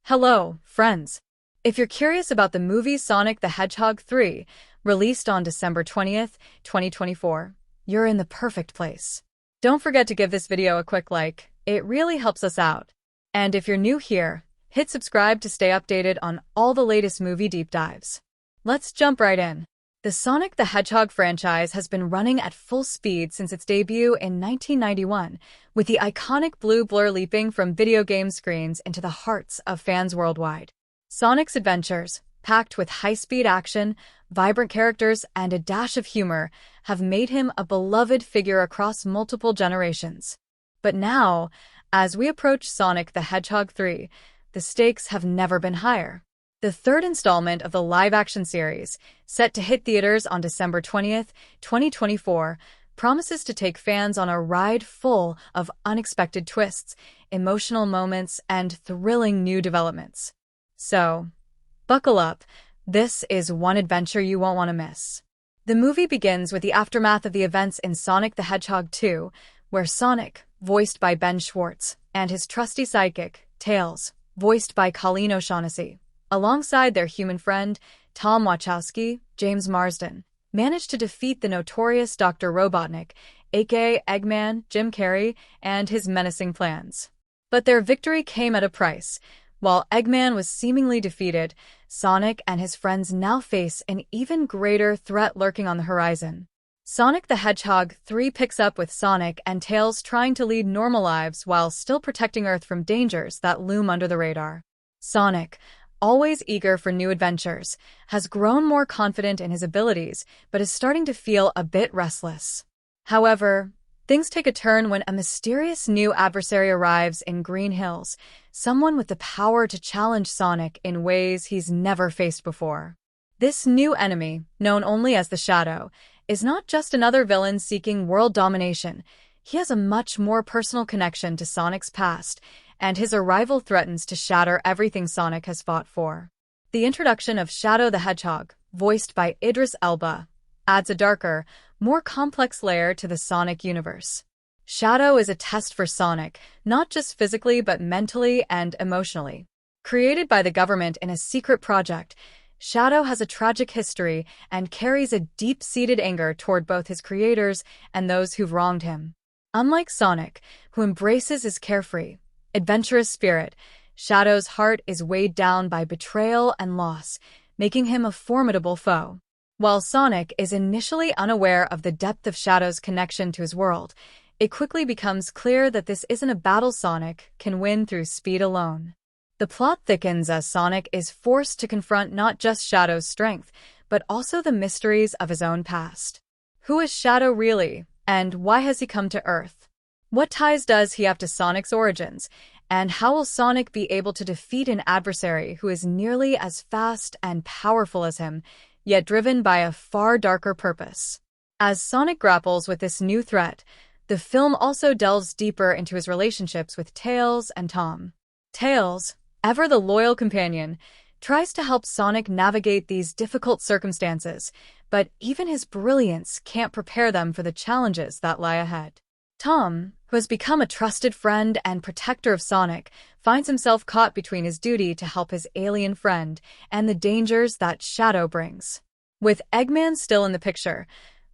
Hello, friends. If you're curious about the movie Sonic the Hedgehog 3, released on December 20th, 2024, you're in the perfect place. Don't forget to give this video a quick like, it really helps us out. And if you're new here, hit subscribe to stay updated on all the latest movie deep dives. Let's jump right in. The Sonic the Hedgehog franchise has been running at full speed since its debut in 1991, with the iconic blue blur leaping from video game screens into the hearts of fans worldwide. Sonic's adventures, packed with high-speed action, vibrant characters, and a dash of humor, have made him a beloved figure across multiple generations. But now, as we approach Sonic the Hedgehog 3, the stakes have never been higher. The third installment of the live-action series, set to hit theaters on December 20th, 2024, promises to take fans on a ride full of unexpected twists, emotional moments, and thrilling new developments. So, buckle up. This is one adventure you won't want to miss. The movie begins with the aftermath of the events in Sonic the Hedgehog 2, where Sonic, voiced by Ben Schwartz, and his trusty sidekick, Tails, voiced by Colleen O'Shaughnessy, alongside their human friend, Tom Wachowski, James Marsden, managed to defeat the notorious Dr. Robotnik, aka Eggman, Jim Carrey, and his menacing plans. But their victory came at a price. While Eggman was seemingly defeated, Sonic and his friends now face an even greater threat lurking on the horizon. Sonic the Hedgehog 3 picks up with Sonic and Tails trying to lead normal lives while still protecting Earth from dangers that loom under the radar. Sonic, always eager for new adventures, has grown more confident in his abilities, but is starting to feel a bit restless. However, things take a turn when a mysterious new adversary arrives in Green Hills, someone with the power to challenge Sonic in ways he's never faced before. This new enemy, known only as the Shadow, is not just another villain seeking world domination. He has a much more personal connection to Sonic's past, and his arrival threatens to shatter everything Sonic has fought for. The introduction of Shadow the Hedgehog, voiced by Idris Elba, adds a darker, more complex layer to the Sonic universe. Shadow is a test for Sonic, not just physically but mentally and emotionally. Created by the government in a secret project, Shadow has a tragic history and carries a deep-seated anger toward both his creators and those who've wronged him. Unlike Sonic, who embraces his carefree, adventurous spirit, Shadow's heart is weighed down by betrayal and loss, making him a formidable foe. While Sonic is initially unaware of the depth of Shadow's connection to his world, it quickly becomes clear that this isn't a battle Sonic can win through speed alone. The plot thickens as Sonic is forced to confront not just Shadow's strength, but also the mysteries of his own past. Who is Shadow really, and why has he come to Earth? What ties does he have to Sonic's origins, and how will Sonic be able to defeat an adversary who is nearly as fast and powerful as him, yet driven by a far darker purpose? As Sonic grapples with this new threat, the film also delves deeper into his relationships with Tails and Tom. Tails, ever the loyal companion, tries to help Sonic navigate these difficult circumstances, but even his brilliance can't prepare them for the challenges that lie ahead. Tom, who has become a trusted friend and protector of Sonic, finds himself caught between his duty to help his alien friend and the dangers that Shadow brings. With Eggman still in the picture,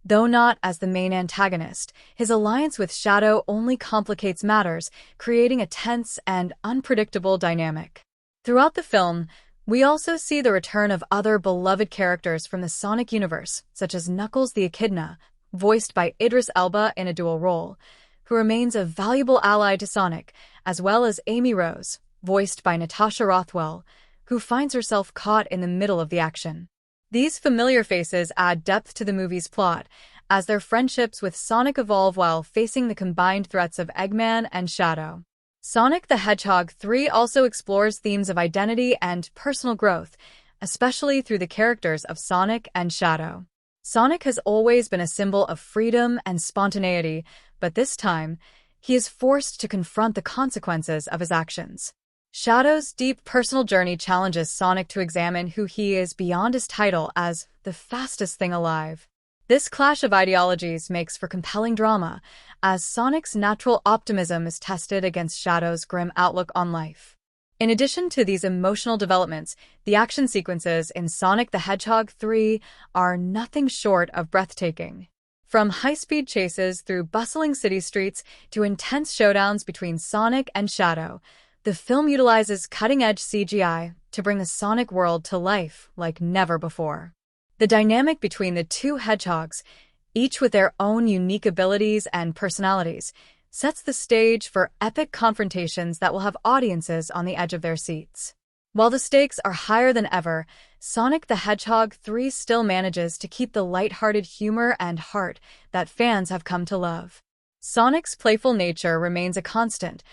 though not as the main antagonist, his alliance with Shadow only complicates matters, creating a tense and unpredictable dynamic. Throughout the film, we also see the return of other beloved characters from the Sonic universe, such as Knuckles the Echidna, voiced by Idris Elba in a dual role, who remains a valuable ally to Sonic, as well as Amy Rose, voiced by Natasha Rothwell, who finds herself caught in the middle of the action. These familiar faces add depth to the movie's plot, as their friendships with Sonic evolve while facing the combined threats of Eggman and Shadow. Sonic the Hedgehog 3 also explores themes of identity and personal growth, especially through the characters of Sonic and Shadow. Sonic has always been a symbol of freedom and spontaneity, but this time, he is forced to confront the consequences of his actions. Shadow's deep personal journey challenges Sonic to examine who he is beyond his title as the fastest thing alive. This clash of ideologies makes for compelling drama, as Sonic's natural optimism is tested against Shadow's grim outlook on life. In addition to these emotional developments, the action sequences in Sonic the Hedgehog 3 are nothing short of breathtaking. From high-speed chases through bustling city streets to intense showdowns between Sonic and Shadow, the film utilizes cutting-edge CGI to bring the Sonic world to life like never before. The dynamic between the two hedgehogs, each with their own unique abilities and personalities, sets the stage for epic confrontations that will have audiences on the edge of their seats. While the stakes are higher than ever, Sonic the Hedgehog 3 still manages to keep the lighthearted humor and heart that fans have come to love. Sonic's playful nature remains a constant,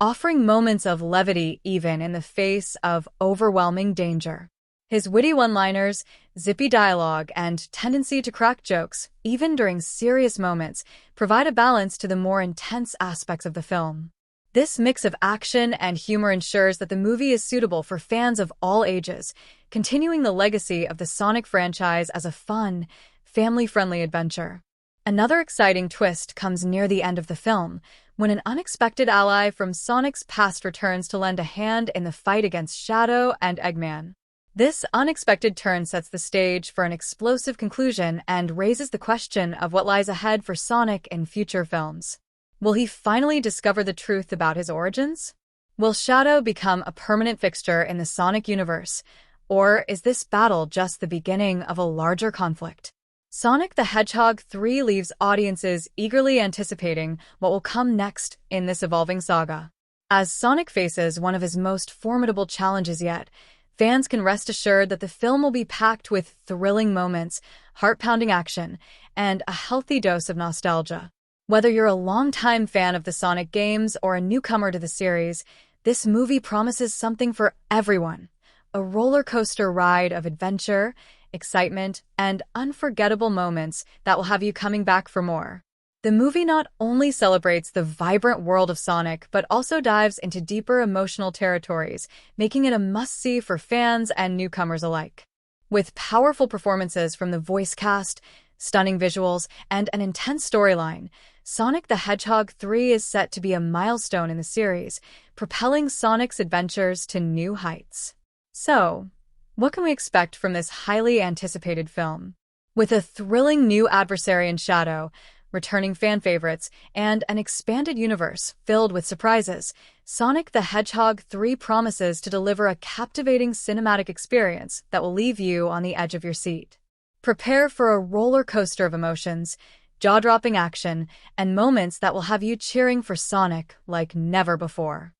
offering moments of levity even in the face of overwhelming danger. His witty one-liners, zippy dialogue, and tendency to crack jokes, even during serious moments, provide a balance to the more intense aspects of the film. This mix of action and humor ensures that the movie is suitable for fans of all ages, continuing the legacy of the Sonic franchise as a fun, family-friendly adventure. Another exciting twist comes near the end of the film, when an unexpected ally from Sonic's past returns to lend a hand in the fight against Shadow and Eggman. This unexpected turn sets the stage for an explosive conclusion and raises the question of what lies ahead for Sonic in future films. Will he finally discover the truth about his origins? Will Shadow become a permanent fixture in the Sonic universe, or is this battle just the beginning of a larger conflict? Sonic the Hedgehog 3 leaves audiences eagerly anticipating what will come next in this evolving saga. As Sonic faces one of his most formidable challenges yet, fans can rest assured that the film will be packed with thrilling moments, heart-pounding action, and a healthy dose of nostalgia. Whether you're a longtime fan of the Sonic games or a newcomer to the series, this movie promises something for everyone. A roller coaster ride of adventure, excitement, and unforgettable moments that will have you coming back for more. The movie not only celebrates the vibrant world of Sonic, but also dives into deeper emotional territories, making it a must-see for fans and newcomers alike. With powerful performances from the voice cast, stunning visuals, and an intense storyline, Sonic the Hedgehog 3 is set to be a milestone in the series, propelling Sonic's adventures to new heights. So, what can we expect from this highly anticipated film? With a thrilling new adversary in Shadow, returning fan favorites, and an expanded universe filled with surprises, Sonic the Hedgehog 3 promises to deliver a captivating cinematic experience that will leave you on the edge of your seat. Prepare for a roller coaster of emotions, jaw-dropping action, and moments that will have you cheering for Sonic like never before.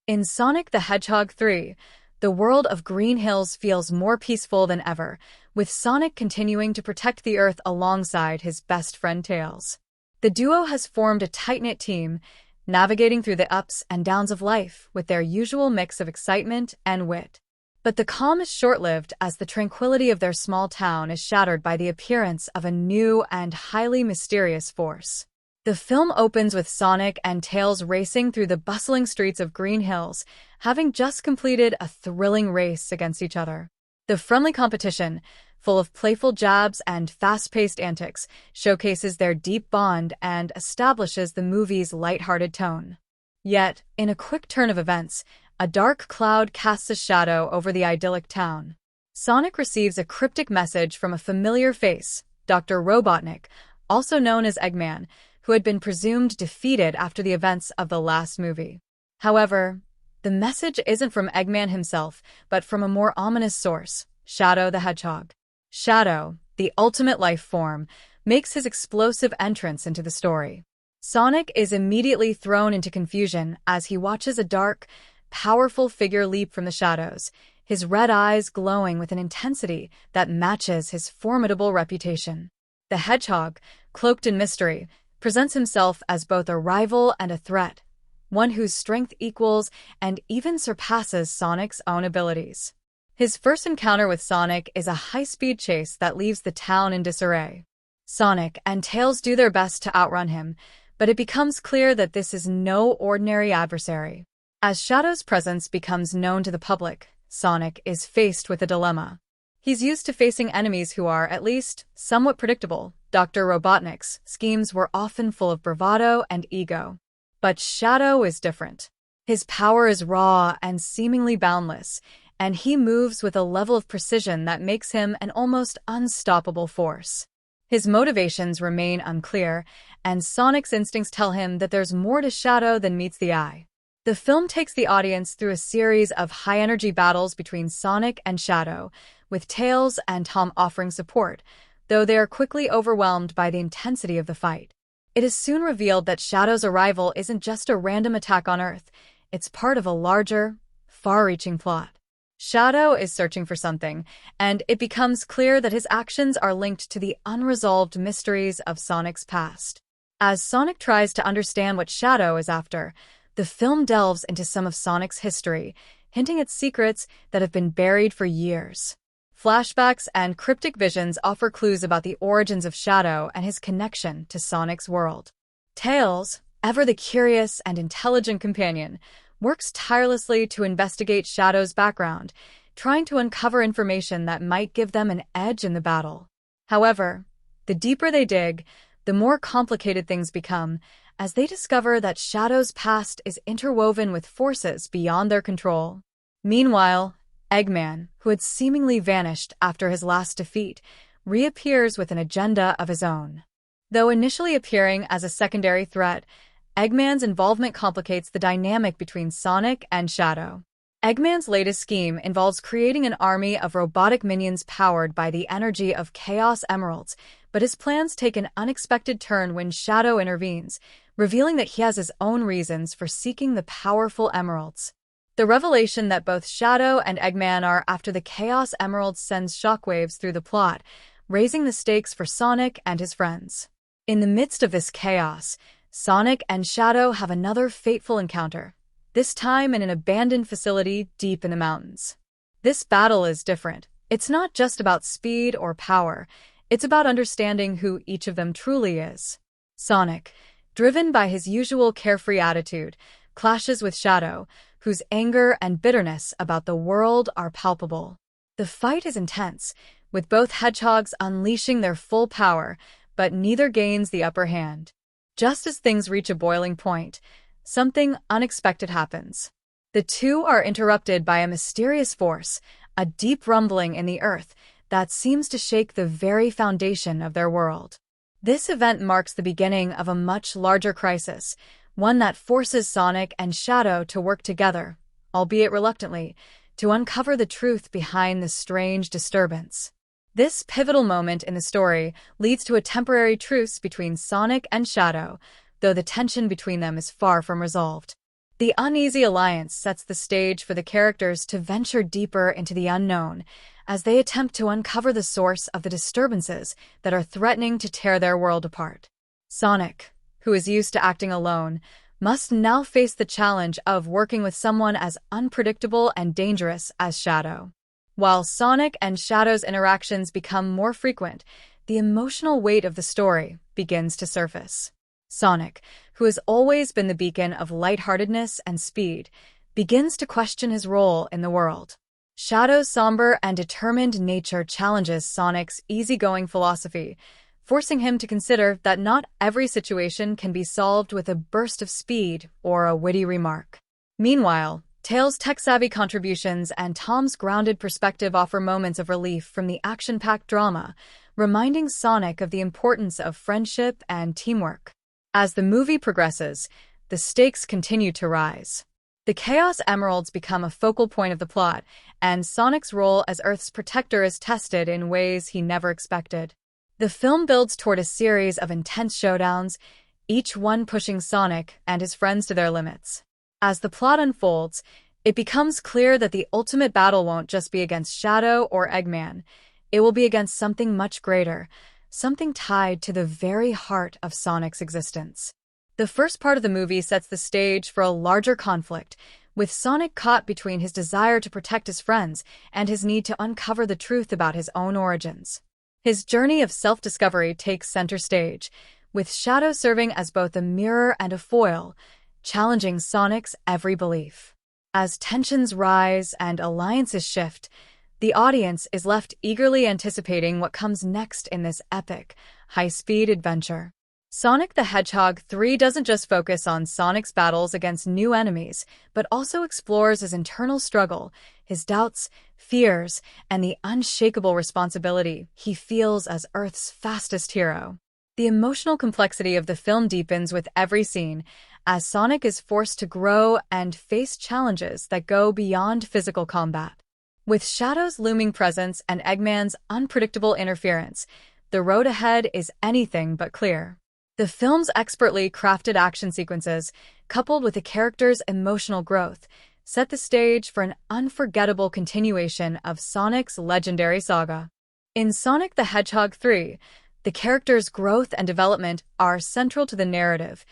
In Sonic the Hedgehog 3, the world of Green Hills feels more peaceful than ever, with Sonic continuing to protect the Earth alongside his best friend Tails. The duo has formed a tight-knit team, navigating through the ups and downs of life with their usual mix of excitement and wit. But the calm is short-lived as the tranquility of their small town is shattered by the appearance of a new and highly mysterious force. The film opens with Sonic and Tails racing through the bustling streets of Green Hills, having just completed a thrilling race against each other. The friendly competition, full of playful jabs and fast-paced antics, showcases their deep bond and establishes the movie's lighthearted tone. Yet, in a quick turn of events, a dark cloud casts a shadow over the idyllic town. Sonic receives a cryptic message from a familiar face, Dr. Robotnik, also known as Eggman, who had been presumed defeated after the events of the last movie. However, the message isn't from Eggman himself, but from a more ominous source, Shadow the Hedgehog. Shadow, the ultimate life form, makes his explosive entrance into the story. Sonic is immediately thrown into confusion as he watches a dark, powerful figure leap from the shadows, his red eyes glowing with an intensity that matches his formidable reputation. The Hedgehog, cloaked in mystery, presents himself as both a rival and a threat, one whose strength equals and even surpasses Sonic's own abilities. His first encounter with Sonic is a high-speed chase that leaves the town in disarray. Sonic and Tails do their best to outrun him, but it becomes clear that this is no ordinary adversary. As Shadow's presence becomes known to the public, Sonic is faced with a dilemma. He's used to facing enemies who are, at least, somewhat predictable, Dr. Robotnik's schemes were often full of bravado and ego. But Shadow is different. His power is raw and seemingly boundless, and he moves with a level of precision that makes him an almost unstoppable force. His motivations remain unclear, and Sonic's instincts tell him that there's more to Shadow than meets the eye. The film takes the audience through a series of high-energy battles between Sonic and Shadow, with Tails and Tom offering support, though they are quickly overwhelmed by the intensity of the fight. It is soon revealed that Shadow's arrival isn't just a random attack on Earth, it's part of a larger, far-reaching plot. Shadow is searching for something, and it becomes clear that his actions are linked to the unresolved mysteries of Sonic's past. As Sonic tries to understand what Shadow is after, the film delves into some of Sonic's history, hinting at secrets that have been buried for years. Flashbacks and cryptic visions offer clues about the origins of Shadow and his connection to Sonic's world. Tails, ever the curious and intelligent companion, works tirelessly to investigate Shadow's background, trying to uncover information that might give them an edge in the battle. However, the deeper they dig, the more complicated things become, as they discover that Shadow's past is interwoven with forces beyond their control. Meanwhile, Eggman, who had seemingly vanished after his last defeat, reappears with an agenda of his own. Though initially appearing as a secondary threat, Eggman's involvement complicates the dynamic between Sonic and Shadow. Eggman's latest scheme involves creating an army of robotic minions powered by the energy of Chaos Emeralds, but his plans take an unexpected turn when Shadow intervenes, revealing that he has his own reasons for seeking the powerful emeralds. The revelation that both Shadow and Eggman are after the Chaos Emeralds sends shockwaves through the plot, raising the stakes for Sonic and his friends. In the midst of this chaos, Sonic and Shadow have another fateful encounter, this time in an abandoned facility deep in the mountains. This battle is different. It's not just about speed or power, it's about understanding who each of them truly is. Sonic, driven by his usual carefree attitude, clashes with Shadow, whose anger and bitterness about the world are palpable. The fight is intense, with both hedgehogs unleashing their full power, but neither gains the upper hand. Just as things reach a boiling point, something unexpected happens. The two are interrupted by a mysterious force, a deep rumbling in the earth that seems to shake the very foundation of their world. This event marks the beginning of a much larger crisis, one that forces Sonic and Shadow to work together, albeit reluctantly, to uncover the truth behind the strange disturbance. This pivotal moment in the story leads to a temporary truce between Sonic and Shadow, though the tension between them is far from resolved. The uneasy alliance sets the stage for the characters to venture deeper into the unknown, as they attempt to uncover the source of the disturbances that are threatening to tear their world apart. Sonic, who is used to acting alone, must now face the challenge of working with someone as unpredictable and dangerous as Shadow. While Sonic and Shadow's interactions become more frequent, the emotional weight of the story begins to surface. Sonic, who has always been the beacon of lightheartedness and speed, begins to question his role in the world. Shadow's somber and determined nature challenges Sonic's easygoing philosophy, forcing him to consider that not every situation can be solved with a burst of speed or a witty remark. Meanwhile, Tails' tech-savvy contributions and Tom's grounded perspective offer moments of relief from the action-packed drama, reminding Sonic of the importance of friendship and teamwork. As the movie progresses, the stakes continue to rise. The Chaos Emeralds become a focal point of the plot, and Sonic's role as Earth's protector is tested in ways he never expected. The film builds toward a series of intense showdowns, each one pushing Sonic and his friends to their limits. As the plot unfolds, it becomes clear that the ultimate battle won't just be against Shadow or Eggman. It will be against something much greater, something tied to the very heart of Sonic's existence. The first part of the movie sets the stage for a larger conflict, with Sonic caught between his desire to protect his friends and his need to uncover the truth about his own origins. His journey of self-discovery takes center stage, with Shadow serving as both a mirror and a foil, challenging Sonic's every belief. As tensions rise and alliances shift, the audience is left eagerly anticipating what comes next in this epic, high-speed adventure. Sonic the Hedgehog 3 doesn't just focus on Sonic's battles against new enemies, but also explores his internal struggle, his doubts, fears, and the unshakable responsibility he feels as Earth's fastest hero. The emotional complexity of the film deepens with every scene, as Sonic is forced to grow and face challenges that go beyond physical combat. With Shadow's looming presence and Eggman's unpredictable interference, the road ahead is anything but clear. The film's expertly crafted action sequences, coupled with the character's emotional growth, set the stage for an unforgettable continuation of Sonic's legendary saga. In Sonic the Hedgehog 3, the character's growth and development are central to the narrative,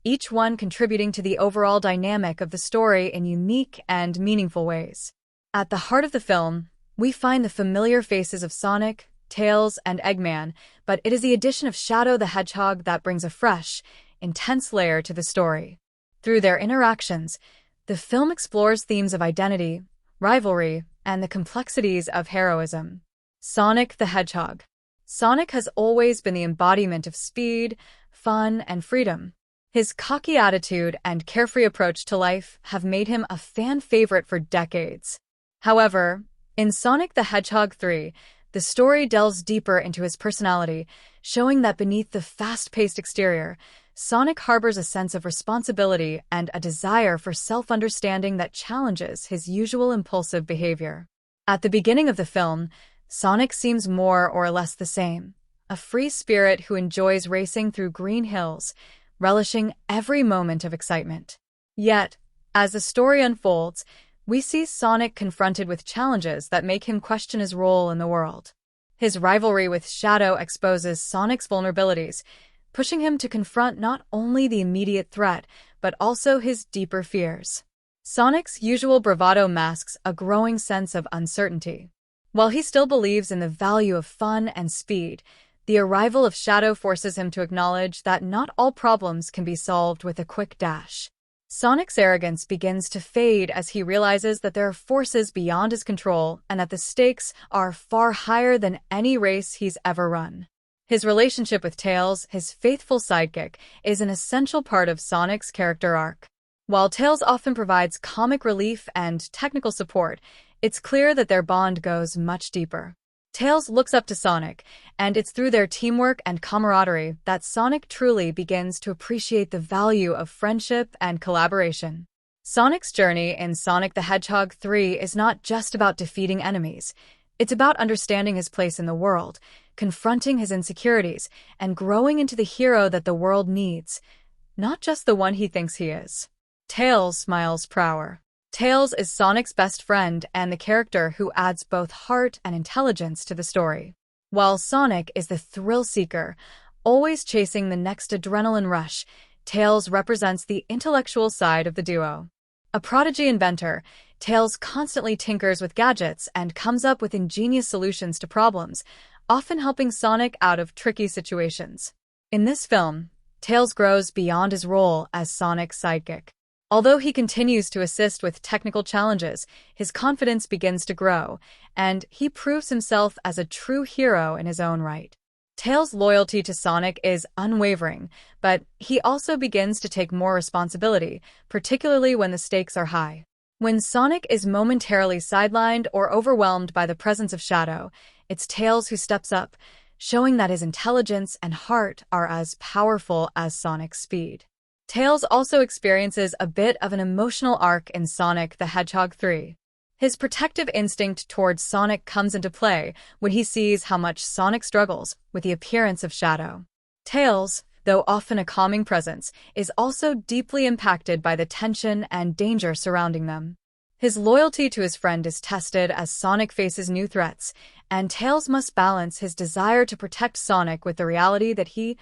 each one contributing to the overall dynamic of the story in unique and meaningful ways. At the heart of the film, we find the familiar faces of Sonic, Tails, and Eggman, but it is the addition of Shadow the Hedgehog that brings a fresh, intense layer to the story. Through their interactions, the film explores themes of identity, rivalry, and the complexities of heroism. Sonic the Hedgehog. Sonic has always been the embodiment of speed, fun, and freedom. His cocky attitude and carefree approach to life have made him a fan favorite for decades. However, in Sonic the Hedgehog 3, the story delves deeper into his personality, showing that beneath the fast-paced exterior, Sonic harbors a sense of responsibility and a desire for self-understanding that challenges his usual impulsive behavior. At the beginning of the film, Sonic seems more or less the same, a free spirit who enjoys racing through green hills, relishing every moment of excitement. Yet, as the story unfolds, we see Sonic confronted with challenges that make him question his role in the world. His rivalry with Shadow exposes Sonic's vulnerabilities, pushing him to confront not only the immediate threat, but also his deeper fears. Sonic's usual bravado masks a growing sense of uncertainty. While he still believes in the value of fun and speed, the arrival of Shadow forces him to acknowledge that not all problems can be solved with a quick dash. Sonic's arrogance begins to fade as he realizes that there are forces beyond his control and that the stakes are far higher than any race he's ever run. His relationship with Tails, his faithful sidekick, is an essential part of Sonic's character arc. While Tails often provides comic relief and technical support, it's clear that their bond goes much deeper. Tails looks up to Sonic, and it's through their teamwork and camaraderie that Sonic truly begins to appreciate the value of friendship and collaboration. Sonic's journey in Sonic the Hedgehog 3 is not just about defeating enemies. It's about understanding his place in the world, confronting his insecurities, and growing into the hero that the world needs, not just the one he thinks he is. Tails smiles Prower. Tails is Sonic's best friend and the character who adds both heart and intelligence to the story. While Sonic is the thrill-seeker, always chasing the next adrenaline rush, Tails represents the intellectual side of the duo. A prodigy inventor, Tails constantly tinkers with gadgets and comes up with ingenious solutions to problems, often helping Sonic out of tricky situations. In this film, Tails grows beyond his role as Sonic's sidekick. Although he continues to assist with technical challenges, his confidence begins to grow, and he proves himself as a true hero in his own right. Tails' loyalty to Sonic is unwavering, but he also begins to take more responsibility, particularly when the stakes are high. When Sonic is momentarily sidelined or overwhelmed by the presence of Shadow, it's Tails who steps up, showing that his intelligence and heart are as powerful as Sonic's speed. Tails also experiences a bit of an emotional arc in Sonic the Hedgehog 3. His protective instinct towards Sonic comes into play when he sees how much Sonic struggles with the appearance of Shadow. Tails, though often a calming presence, is also deeply impacted by the tension and danger surrounding them. His loyalty to his friend is tested as Sonic faces new threats, and Tails must balance his desire to protect Sonic with the reality that he,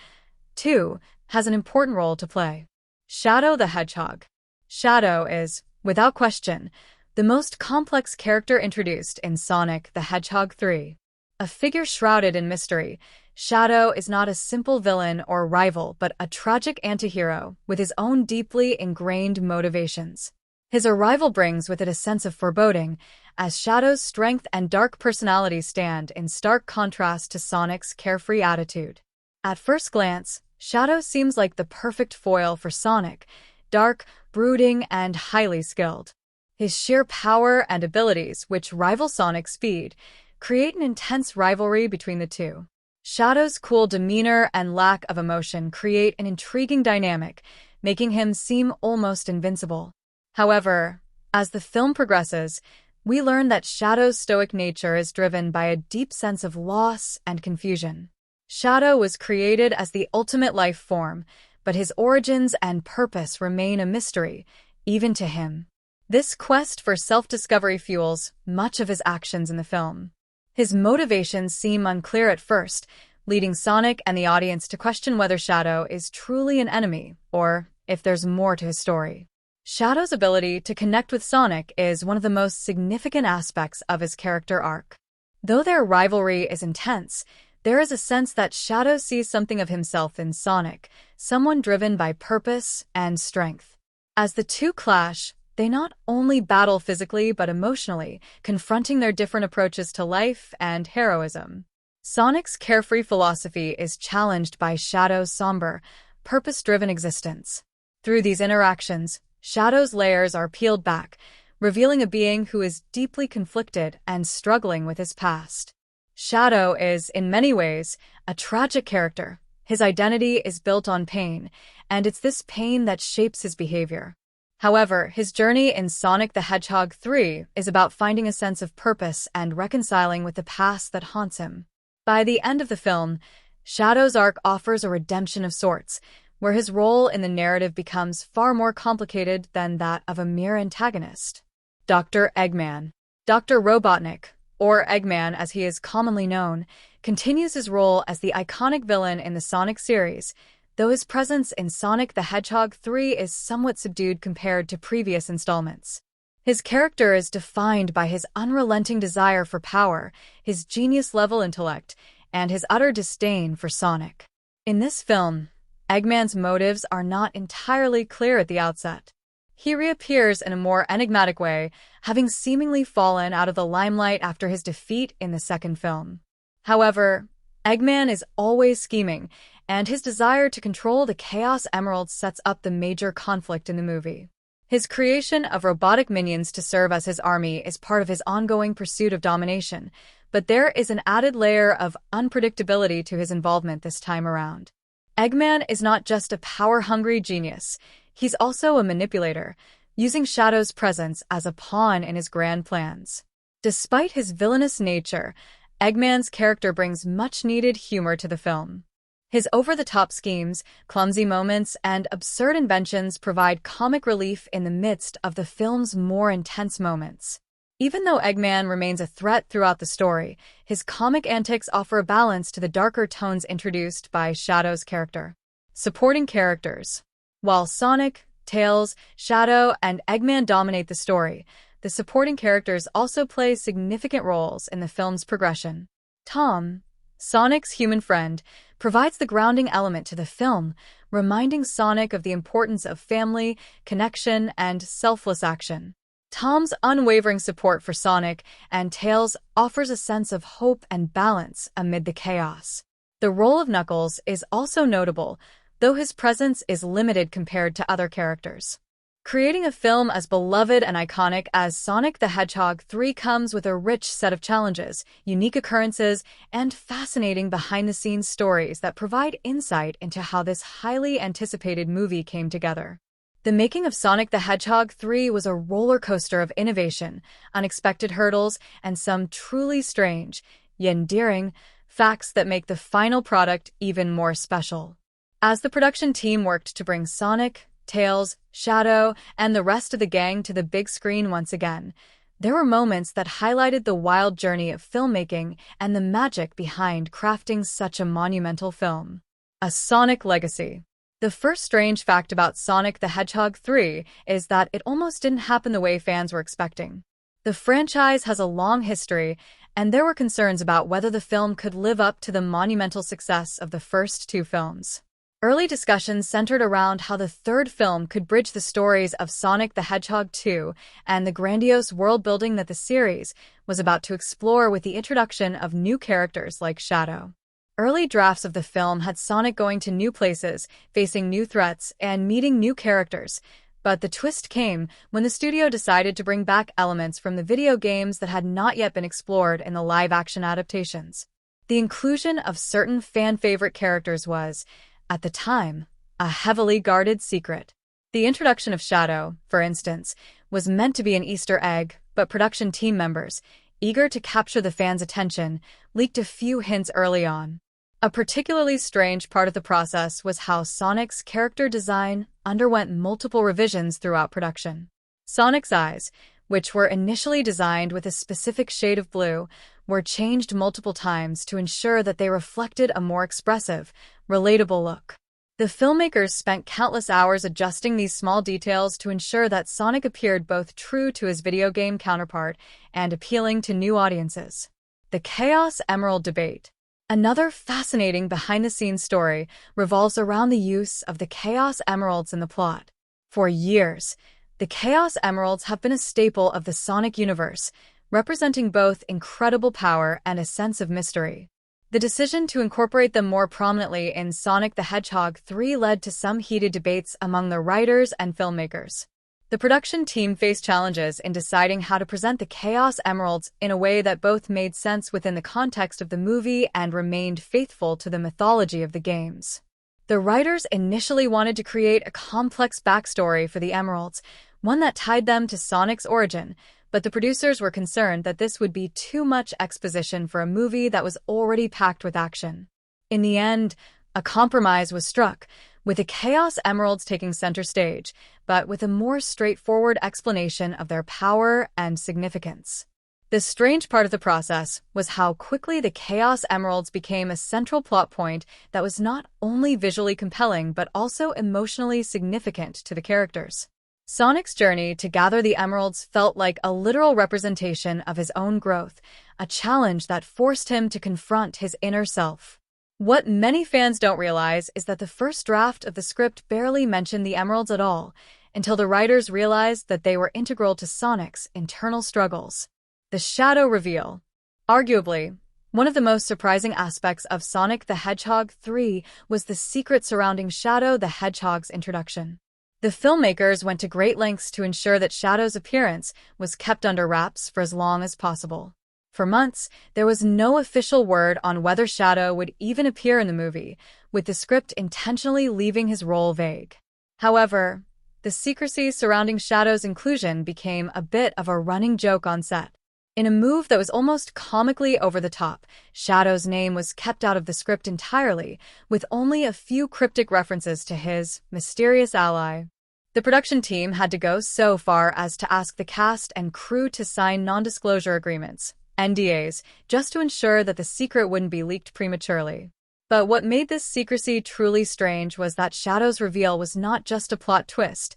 too, has an important role to play. Shadow the Hedgehog. Shadow is, without question, the most complex character introduced in Sonic the Hedgehog 3. A figure shrouded in mystery, Shadow is not a simple villain or rival but a tragic antihero with his own deeply ingrained motivations. His arrival brings with it a sense of foreboding, as Shadow's strength and dark personality stand in stark contrast to Sonic's carefree attitude. At first glance, Shadow seems like the perfect foil for Sonic, dark, brooding, and highly skilled. His sheer power and abilities, which rival Sonic's speed, create an intense rivalry between the two. Shadow's cool demeanor and lack of emotion create an intriguing dynamic, making him seem almost invincible. However, as the film progresses, we learn that Shadow's stoic nature is driven by a deep sense of loss and confusion. Shadow was created as the ultimate life form, but his origins and purpose remain a mystery, even to him. This quest for self-discovery fuels much of his actions in the film. His motivations seem unclear at first, leading Sonic and the audience to question whether Shadow is truly an enemy, or if there's more to his story. Shadow's ability to connect with Sonic is one of the most significant aspects of his character arc. Though their rivalry is intense, there is a sense that Shadow sees something of himself in Sonic, someone driven by purpose and strength. As the two clash, they not only battle physically but emotionally, confronting their different approaches to life and heroism. Sonic's carefree philosophy is challenged by Shadow's somber, purpose-driven existence. Through these interactions, Shadow's layers are peeled back, revealing a being who is deeply conflicted and struggling with his past. Shadow is, in many ways, a tragic character. His identity is built on pain, and it's this pain that shapes his behavior. However, his journey in Sonic the Hedgehog 3 is about finding a sense of purpose and reconciling with the past that haunts him. By the end of the film, Shadow's arc offers a redemption of sorts, where his role in the narrative becomes far more complicated than that of a mere antagonist. Dr. Eggman. Dr. Robotnik, or Eggman as he is commonly known, continues his role as the iconic villain in the Sonic series, though his presence in Sonic the Hedgehog 3 is somewhat subdued compared to previous installments. His character is defined by his unrelenting desire for power, his genius-level intellect, and his utter disdain for Sonic. In this film, Eggman's motives are not entirely clear at the outset. He reappears in a more enigmatic way, having seemingly fallen out of the limelight after his defeat in the second film. However, Eggman is always scheming, and his desire to control the Chaos Emerald sets up the major conflict in the movie. His creation of robotic minions to serve as his army is part of his ongoing pursuit of domination, but there is an added layer of unpredictability to his involvement this time around. Eggman is not just a power-hungry genius, he's also a manipulator, using Shadow's presence as a pawn in his grand plans. Despite his villainous nature, Eggman's character brings much-needed humor to the film. His over-the-top schemes, clumsy moments, and absurd inventions provide comic relief in the midst of the film's more intense moments. Even though Eggman remains a threat throughout the story, his comic antics offer a balance to the darker tones introduced by Shadow's character. Supporting characters. While Sonic, Tails, Shadow, and Eggman dominate the story, the supporting characters also play significant roles in the film's progression. Tom, Sonic's human friend, provides the grounding element to the film, reminding Sonic of the importance of family, connection, and selfless action. Tom's unwavering support for Sonic and Tails offers a sense of hope and balance amid the chaos. The role of Knuckles is also notable, though his presence is limited compared to other characters. Creating a film as beloved and iconic as Sonic the Hedgehog 3 comes with a rich set of challenges, unique occurrences, and fascinating behind-the-scenes stories that provide insight into how this highly anticipated movie came together. The making of Sonic the Hedgehog 3 was a roller coaster of innovation, unexpected hurdles, and some truly strange, yet endearing, facts that make the final product even more special. As the production team worked to bring Sonic, Tails, Shadow, and the rest of the gang to the big screen once again, there were moments that highlighted the wild journey of filmmaking and the magic behind crafting such a monumental film. A Sonic legacy. The first strange fact about Sonic the Hedgehog 3 is that it almost didn't happen the way fans were expecting. The franchise has a long history, and there were concerns about whether the film could live up to the monumental success of the first two films. Early discussions centered around how the third film could bridge the stories of Sonic the Hedgehog 2 and the grandiose world-building that the series was about to explore with the introduction of new characters like Shadow. Early drafts of the film had Sonic going to new places, facing new threats, and meeting new characters. But the twist came when the studio decided to bring back elements from the video games that had not yet been explored in the live-action adaptations. The inclusion of certain fan-favorite characters was, at the time, a heavily guarded secret. The introduction of Shadow, for instance, was meant to be an Easter egg, but production team members, eager to capture the fans' attention, leaked a few hints early on. A particularly strange part of the process was how Sonic's character design underwent multiple revisions throughout production. Sonic's eyes, which were initially designed with a specific shade of blue, were changed multiple times to ensure that they reflected a more expressive, relatable look. The filmmakers spent countless hours adjusting these small details to ensure that Sonic appeared both true to his video game counterpart and appealing to new audiences. The Chaos Emerald debate. Another fascinating behind-the-scenes story revolves around the use of the Chaos Emeralds in the plot. For years, the Chaos Emeralds have been a staple of the Sonic universe, representing both incredible power and a sense of mystery. The decision to incorporate them more prominently in Sonic the Hedgehog 3 led to some heated debates among the writers and filmmakers. The production team faced challenges in deciding how to present the Chaos Emeralds in a way that both made sense within the context of the movie and remained faithful to the mythology of the games. The writers initially wanted to create a complex backstory for the Emeralds, one that tied them to Sonic's origin, but the producers were concerned that this would be too much exposition for a movie that was already packed with action. In the end, a compromise was struck, with the Chaos Emeralds taking center stage, but with a more straightforward explanation of their power and significance. The strange part of the process was how quickly the Chaos Emeralds became a central plot point that was not only visually compelling but also emotionally significant to the characters. Sonic's journey to gather the emeralds felt like a literal representation of his own growth, a challenge that forced him to confront his inner self. What many fans don't realize is that the first draft of the script barely mentioned the emeralds at all, until the writers realized that they were integral to Sonic's internal struggles. The Shadow reveal. Arguably, one of the most surprising aspects of Sonic the Hedgehog 3 was the secret surrounding Shadow the Hedgehog's introduction. The filmmakers went to great lengths to ensure that Shadow's appearance was kept under wraps for as long as possible. For months, there was no official word on whether Shadow would even appear in the movie, with the script intentionally leaving his role vague. However, the secrecy surrounding Shadow's inclusion became a bit of a running joke on set. In a move that was almost comically over the top, Shadow's name was kept out of the script entirely, with only a few cryptic references to his mysterious ally. The production team had to go so far as to ask the cast and crew to sign non-disclosure agreements, NDAs, just to ensure that the secret wouldn't be leaked prematurely. But what made this secrecy truly strange was that Shadow's reveal was not just a plot twist,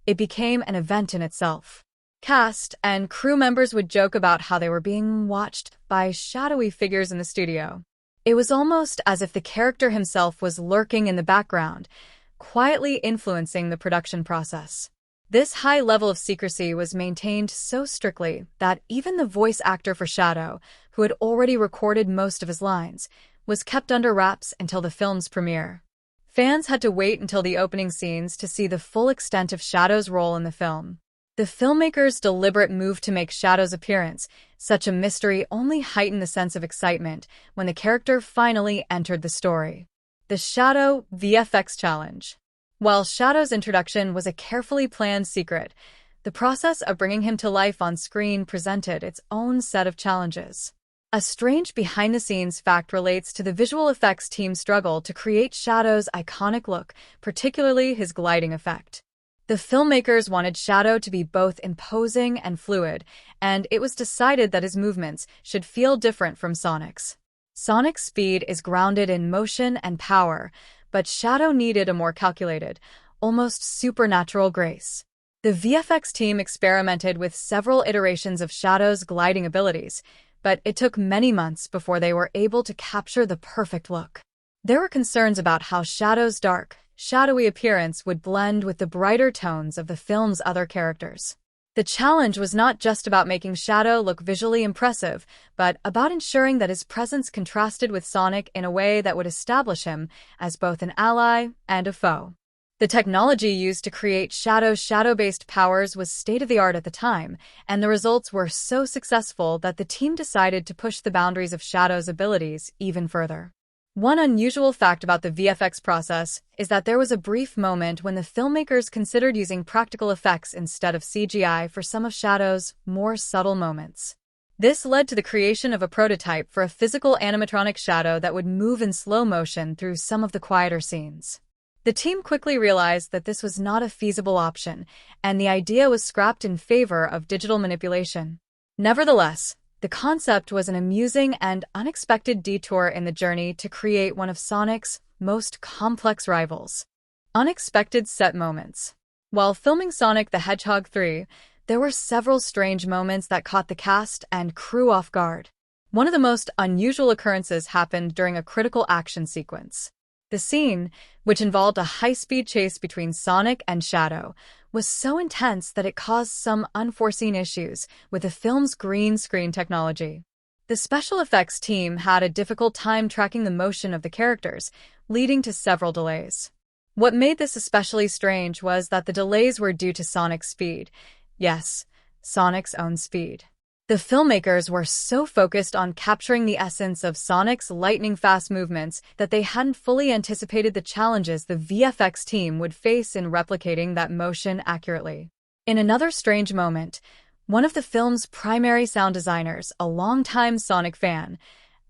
it became an event in itself. Cast and crew members would joke about how they were being watched by shadowy figures in the studio. It was almost as if the character himself was lurking in the background, quietly influencing the production process. This high level of secrecy was maintained so strictly that even the voice actor for Shadow, who had already recorded most of his lines, was kept under wraps until the film's premiere. Fans had to wait until the opening scenes to see the full extent of Shadow's role in the film. The filmmakers' deliberate move to make Shadow's appearance such a mystery only heightened the sense of excitement when the character finally entered the story. The Shadow VFX Challenge. While Shadow's introduction was a carefully planned secret, the process of bringing him to life on screen presented its own set of challenges. A strange behind-the-scenes fact relates to the visual effects team's struggle to create Shadow's iconic look, particularly his gliding effect. The filmmakers wanted Shadow to be both imposing and fluid, and it was decided that his movements should feel different from Sonic's. Sonic's speed is grounded in motion and power, but Shadow needed a more calculated, almost supernatural grace. The VFX team experimented with several iterations of Shadow's gliding abilities, but it took many months before they were able to capture the perfect look. There were concerns about how Shadow's dark, shadowy appearance would blend with the brighter tones of the film's other characters. The challenge was not just about making Shadow look visually impressive, but about ensuring that his presence contrasted with Sonic in a way that would establish him as both an ally and a foe. The technology used to create Shadow's shadow-based powers was state-of-the-art at the time, and the results were so successful that the team decided to push the boundaries of Shadow's abilities even further. One unusual fact about the VFX process is that there was a brief moment when the filmmakers considered using practical effects instead of CGI for some of Shadow's more subtle moments. This led to the creation of a prototype for a physical animatronic Shadow that would move in slow motion through some of the quieter scenes. The team quickly realized that this was not a feasible option, and the idea was scrapped in favor of digital manipulation. Nevertheless, the concept was an amusing and unexpected detour in the journey to create one of Sonic's most complex rivals. Unexpected set moments. While filming Sonic the Hedgehog 3, there were several strange moments that caught the cast and crew off guard. One of the most unusual occurrences happened during a critical action sequence. The scene, which involved a high-speed chase between Sonic and Shadow, was so intense that it caused some unforeseen issues with the film's green screen technology. The special effects team had a difficult time tracking the motion of the characters, leading to several delays. What made this especially strange was that the delays were due to Sonic's speed. Yes, Sonic's own speed. The filmmakers were so focused on capturing the essence of Sonic's lightning-fast movements that they hadn't fully anticipated the challenges the VFX team would face in replicating that motion accurately. In another strange moment, one of the film's primary sound designers, a longtime Sonic fan,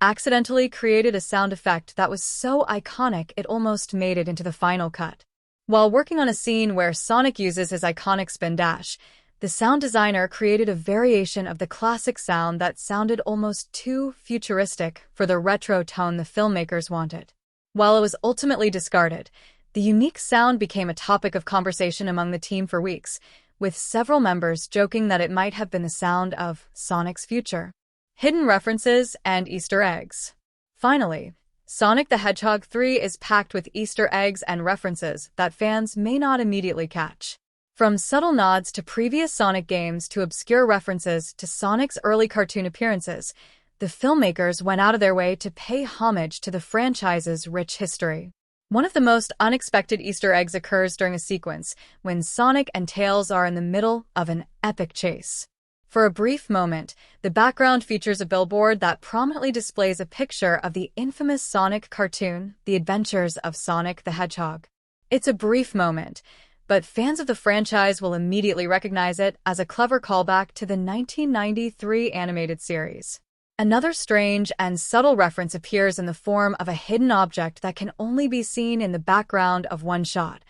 accidentally created a sound effect that was so iconic it almost made it into the final cut. While working on a scene where Sonic uses his iconic spin dash, the sound designer created a variation of the classic sound that sounded almost too futuristic for the retro tone the filmmakers wanted. While it was ultimately discarded, the unique sound became a topic of conversation among the team for weeks, with several members joking that it might have been the sound of Sonic's future. Hidden references and Easter eggs. Finally, Sonic the Hedgehog 3 is packed with Easter eggs and references that fans may not immediately catch. From subtle nods to previous Sonic games to obscure references to Sonic's early cartoon appearances, the filmmakers went out of their way to pay homage to the franchise's rich history. One of the most unexpected Easter eggs occurs during a sequence when Sonic and Tails are in the middle of an epic chase. For a brief moment, the background features a billboard that prominently displays a picture of the infamous Sonic cartoon, The Adventures of Sonic the Hedgehog. It's a brief moment, but fans of the franchise will immediately recognize it as a clever callback to the 1993 animated series. Another strange and subtle reference appears in the form of a hidden object that can only be seen in the background of one shot,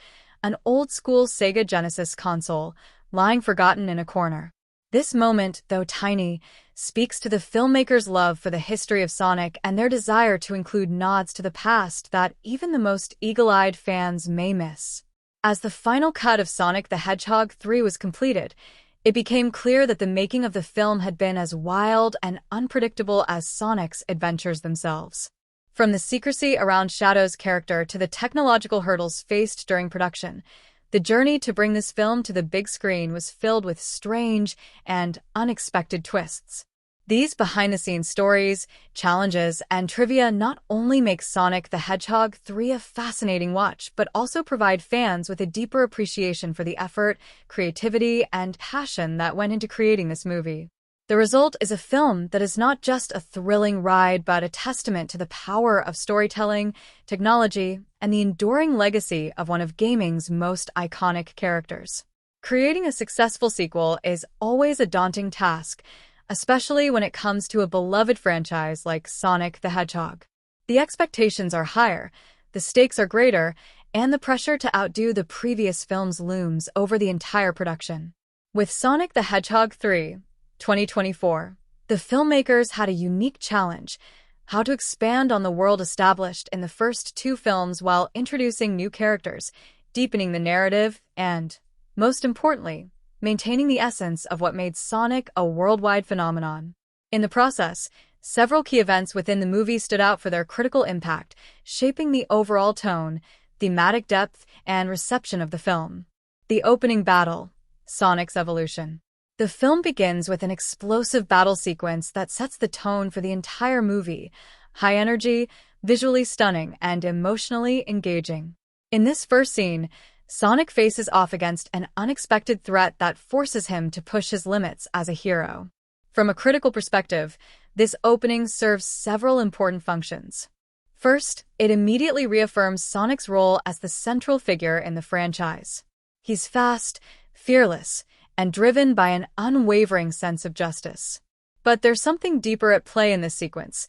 an old-school Sega Genesis console lying forgotten in a corner. This moment, though tiny, speaks to the filmmakers' love for the history of Sonic and their desire to include nods to the past that even the most eagle-eyed fans may miss. As the final cut of Sonic the Hedgehog 3 was completed, it became clear that the making of the film had been as wild and unpredictable as Sonic's adventures themselves. From the secrecy around Shadow's character to the technological hurdles faced during production, the journey to bring this film to the big screen was filled with strange and unexpected twists. These behind-the-scenes stories, challenges, and trivia not only make Sonic the Hedgehog 3 a fascinating watch, but also provide fans with a deeper appreciation for the effort, creativity, and passion that went into creating this movie. The result is a film that is not just a thrilling ride, but a testament to the power of storytelling, technology, and the enduring legacy of one of gaming's most iconic characters. Creating a successful sequel is always a daunting task, especially when it comes to a beloved franchise like Sonic the Hedgehog. The expectations are higher, the stakes are greater, and the pressure to outdo the previous films looms over the entire production. With Sonic the Hedgehog 3, 2024, the filmmakers had a unique challenge: how to expand on the world established in the first two films while introducing new characters, deepening the narrative, and, most importantly, maintaining the essence of what made Sonic a worldwide phenomenon. In the process, several key events within the movie stood out for their critical impact, shaping the overall tone, thematic depth, and reception of the film. The opening battle, Sonic's evolution. The film begins with an explosive battle sequence that sets the tone for the entire movie, high energy, visually stunning, and emotionally engaging. In this first scene, Sonic faces off against an unexpected threat that forces him to push his limits as a hero. From a critical perspective, this opening serves several important functions. First, it immediately reaffirms Sonic's role as the central figure in the franchise. He's fast, fearless, and driven by an unwavering sense of justice. But there's something deeper at play in this sequence.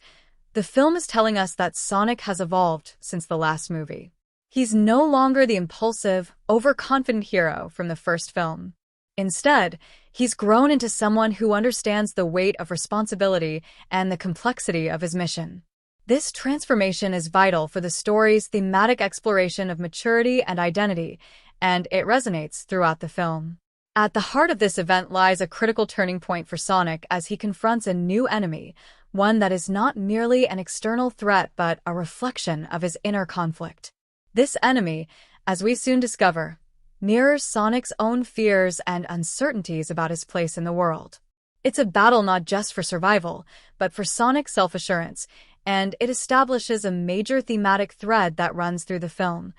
The film is telling us that Sonic has evolved since the last movie. He's no longer the impulsive, overconfident hero from the first film. Instead, he's grown into someone who understands the weight of responsibility and the complexity of his mission. This transformation is vital for the story's thematic exploration of maturity and identity, and it resonates throughout the film. At the heart of this event lies a critical turning point for Sonic as he confronts a new enemy, one that is not merely an external threat but a reflection of his inner conflict. This enemy, as we soon discover, mirrors Sonic's own fears and uncertainties about his place in the world. It's a battle not just for survival, but for Sonic's self-assurance, and it establishes a major thematic thread that runs through the film: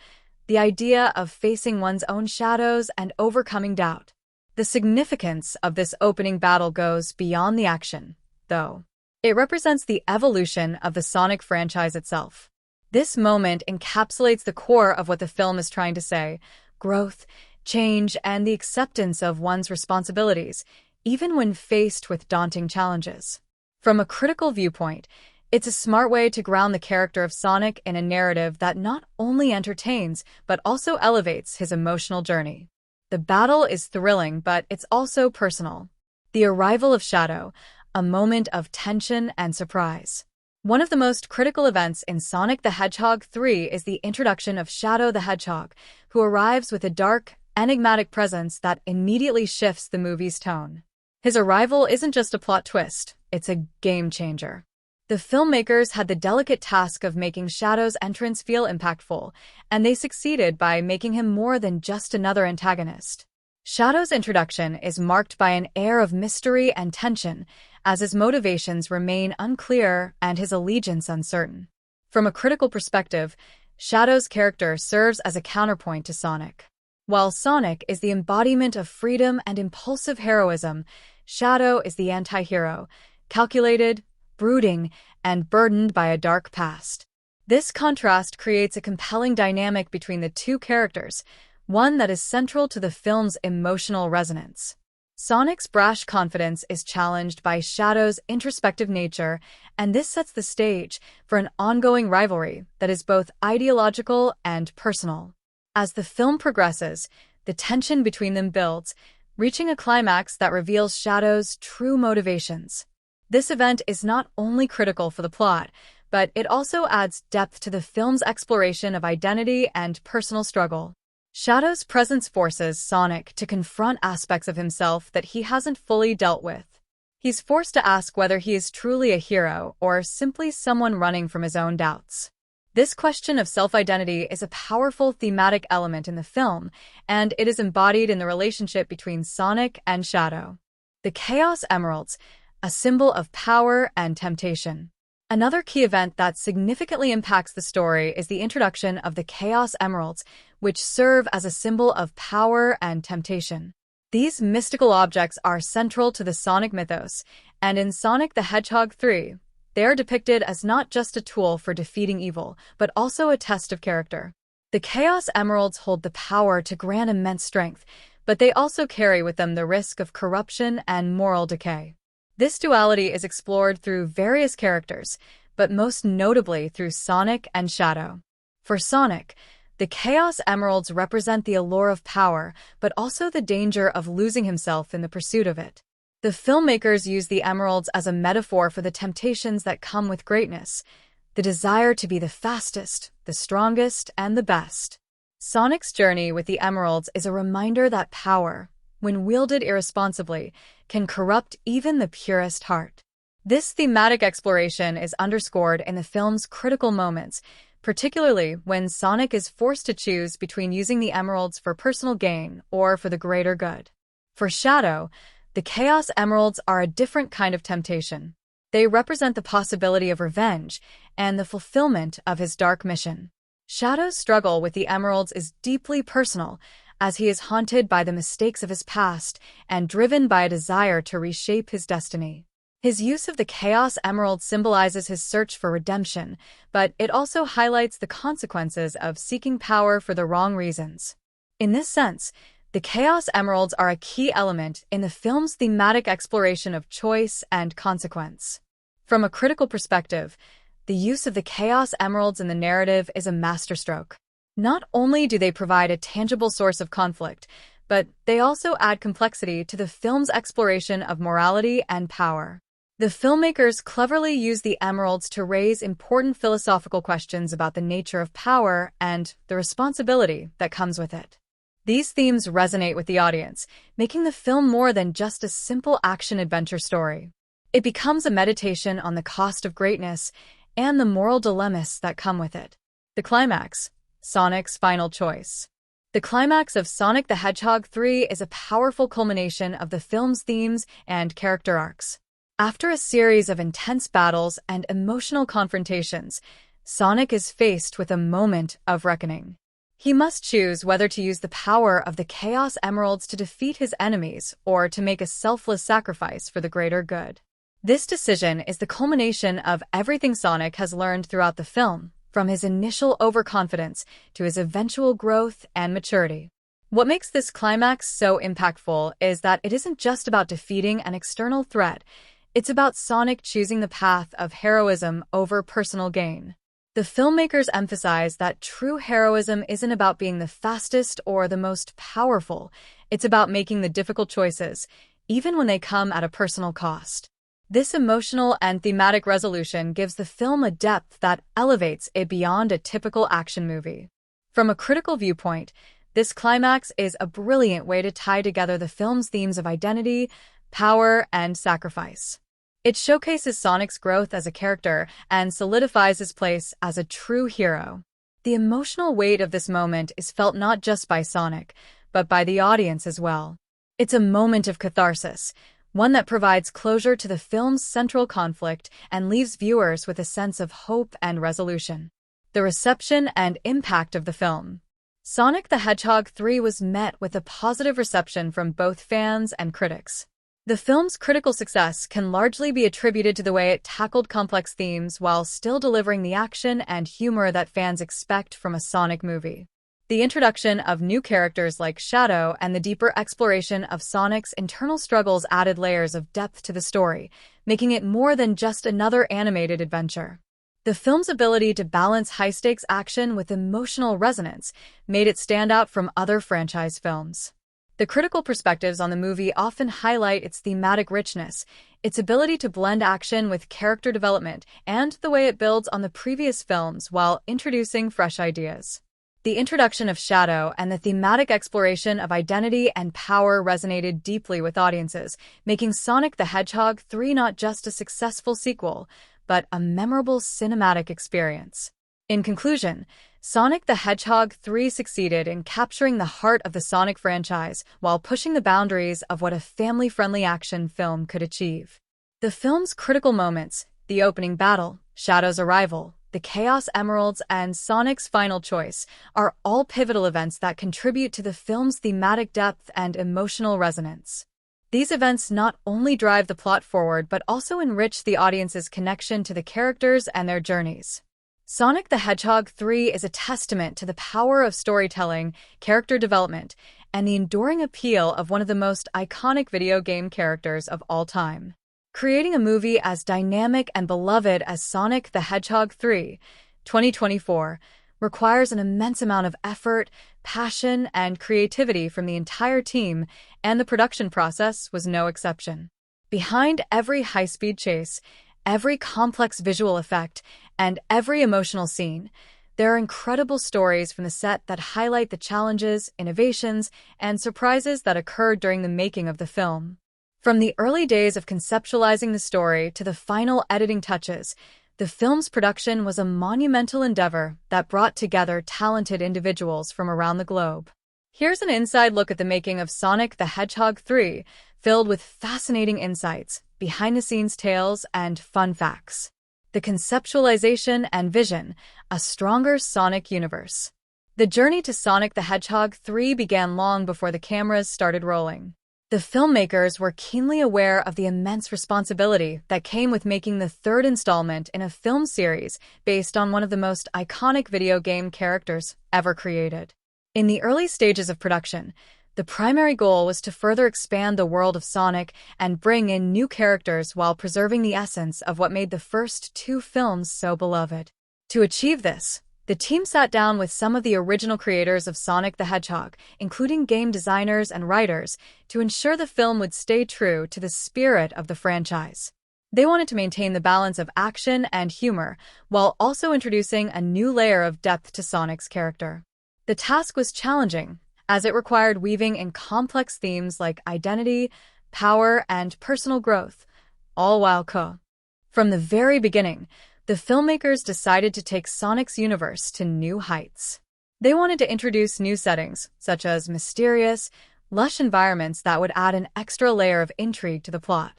the idea of facing one's own shadows and overcoming doubt. The significance of this opening battle goes beyond the action, though. It represents the evolution of the Sonic franchise itself. This moment encapsulates the core of what the film is trying to say: growth, change, and the acceptance of one's responsibilities, even when faced with daunting challenges. From a critical viewpoint, it's a smart way to ground the character of Sonic in a narrative that not only entertains, but also elevates his emotional journey. The battle is thrilling, but it's also personal. The arrival of Shadow, a moment of tension and surprise. One of the most critical events in Sonic the Hedgehog 3 is the introduction of Shadow the Hedgehog, who arrives with a dark, enigmatic presence that immediately shifts the movie's tone. His arrival isn't just a plot twist, it's a game changer. The filmmakers had the delicate task of making Shadow's entrance feel impactful, and they succeeded by making him more than just another antagonist. Shadow's introduction is marked by an air of mystery and tension, as his motivations remain unclear and his allegiance uncertain. From a critical perspective, Shadow's character serves as a counterpoint to Sonic. While Sonic is the embodiment of freedom and impulsive heroism, Shadow is the anti-hero, calculated, brooding, and burdened by a dark past. This contrast creates a compelling dynamic between the two characters, one that is central to the film's emotional resonance. Sonic's brash confidence is challenged by Shadow's introspective nature, and this sets the stage for an ongoing rivalry that is both ideological and personal. As the film progresses, the tension between them builds, reaching a climax that reveals Shadow's true motivations. This event is not only critical for the plot, but it also adds depth to the film's exploration of identity and personal struggle. Shadow's presence forces Sonic to confront aspects of himself that he hasn't fully dealt with. He's forced to ask whether he is truly a hero or simply someone running from his own doubts. This question of self-identity is a powerful thematic element in the film, and it is embodied in the relationship between Sonic and Shadow. The Chaos Emeralds, a symbol of power and temptation. Another key event that significantly impacts the story is the introduction of the Chaos Emeralds, which serve as a symbol of power and temptation. These mystical objects are central to the Sonic mythos, and in Sonic the Hedgehog 3, they are depicted as not just a tool for defeating evil, but also a test of character. The Chaos Emeralds hold the power to grant immense strength, but they also carry with them the risk of corruption and moral decay. This duality is explored through various characters, but most notably through Sonic and Shadow. For Sonic, the Chaos Emeralds represent the allure of power, but also the danger of losing himself in the pursuit of it. The filmmakers use the emeralds as a metaphor for the temptations that come with greatness, the desire to be the fastest, the strongest, and the best. Sonic's journey with the emeralds is a reminder that power, when wielded irresponsibly, can corrupt even the purest heart. This thematic exploration is underscored in the film's critical moments, particularly when Sonic is forced to choose between using the emeralds for personal gain or for the greater good. For Shadow, The Chaos Emeralds are a different kind of temptation. They represent the possibility of revenge and the fulfillment of his dark mission. Shadow's struggle with the emeralds is deeply personal, as he is haunted by the mistakes of his past and driven by a desire to reshape his destiny. His use of the Chaos Emerald symbolizes his search for redemption, but it also highlights the consequences of seeking power for the wrong reasons. In this sense, the Chaos Emeralds are a key element in the film's thematic exploration of choice and consequence. From a critical perspective, the use of the Chaos Emeralds in the narrative is a masterstroke. Not only do they provide a tangible source of conflict, but they also add complexity to the film's exploration of morality and power. The filmmakers cleverly use the emeralds to raise important philosophical questions about the nature of power and the responsibility that comes with it. These themes resonate with the audience, making the film more than just a simple action-adventure story. It becomes a meditation on the cost of greatness and the moral dilemmas that come with it. The climax, Sonic's final choice. The climax of Sonic the Hedgehog 3 is a powerful culmination of the film's themes and character arcs. After a series of intense battles and emotional confrontations, Sonic is faced with a moment of reckoning. He must choose whether to use the power of the Chaos Emeralds to defeat his enemies or to make a selfless sacrifice for the greater good. This decision is the culmination of everything Sonic has learned throughout the film, from his initial overconfidence to his eventual growth and maturity. What makes this climax so impactful is that it isn't just about defeating an external threat, it's about Sonic choosing the path of heroism over personal gain. The filmmakers emphasize that true heroism isn't about being the fastest or the most powerful, it's about making the difficult choices, even when they come at a personal cost. This emotional and thematic resolution gives the film a depth that elevates it beyond a typical action movie. From a critical viewpoint, this climax is a brilliant way to tie together the film's themes of identity, power, and sacrifice. It showcases Sonic's growth as a character and solidifies his place as a true hero. The emotional weight of this moment is felt not just by Sonic, but by the audience as well. It's a moment of catharsis, one that provides closure to the film's central conflict and leaves viewers with a sense of hope and resolution. The reception and impact of the film. Sonic the Hedgehog 3 was met with a positive reception from both fans and critics. The film's critical success can largely be attributed to the way it tackled complex themes while still delivering the action and humor that fans expect from a Sonic movie. The introduction of new characters like Shadow and the deeper exploration of Sonic's internal struggles added layers of depth to the story, making it more than just another animated adventure. The film's ability to balance high-stakes action with emotional resonance made it stand out from other franchise films. The critical perspectives on the movie often highlight its thematic richness, its ability to blend action with character development, and the way it builds on the previous films while introducing fresh ideas. The introduction of Shadow and the thematic exploration of identity and power resonated deeply with audiences, making Sonic the Hedgehog 3 not just a successful sequel, but a memorable cinematic experience. In conclusion, Sonic the Hedgehog 3 succeeded in capturing the heart of the Sonic franchise while pushing the boundaries of what a family-friendly action film could achieve. The film's critical moments, the opening battle, Shadow's arrival, the Chaos Emeralds, and Sonic's final choice, are all pivotal events that contribute to the film's thematic depth and emotional resonance. These events not only drive the plot forward but also enrich the audience's connection to the characters and their journeys. Sonic the Hedgehog 3 is a testament to the power of storytelling, character development, and the enduring appeal of one of the most iconic video game characters of all time. Creating a movie as dynamic and beloved as Sonic the Hedgehog 3, 2024, requires an immense amount of effort, passion, and creativity from the entire team, and the production process was no exception. Behind every high-speed chase, every complex visual effect, and every emotional scene, there are incredible stories from the set that highlight the challenges, innovations, and surprises that occurred during the making of the film. From the early days of conceptualizing the story to the final editing touches, the film's production was a monumental endeavor that brought together talented individuals from around the globe. Here's an inside look at the making of Sonic the Hedgehog 3, filled with fascinating insights, behind-the-scenes tales, and fun facts. The conceptualization and vision, a stronger Sonic universe. The journey to Sonic the Hedgehog 3 began long before the cameras started rolling. The filmmakers were keenly aware of the immense responsibility that came with making the third installment in a film series based on one of the most iconic video game characters ever created. In the early stages of production, the primary goal was to further expand the world of Sonic and bring in new characters while preserving the essence of what made the first two films so beloved. To achieve this, the team sat down with some of the original creators of Sonic the Hedgehog, including game designers and writers, to ensure the film would stay true to the spirit of the franchise. They wanted to maintain the balance of action and humor, while also introducing a new layer of depth to Sonic's character. The task was challenging, as it required weaving in complex themes like identity, power, and personal growth, all while From the very beginning, the filmmakers decided to take Sonic's universe to new heights. They wanted to introduce new settings, such as mysterious, lush environments that would add an extra layer of intrigue to the plot.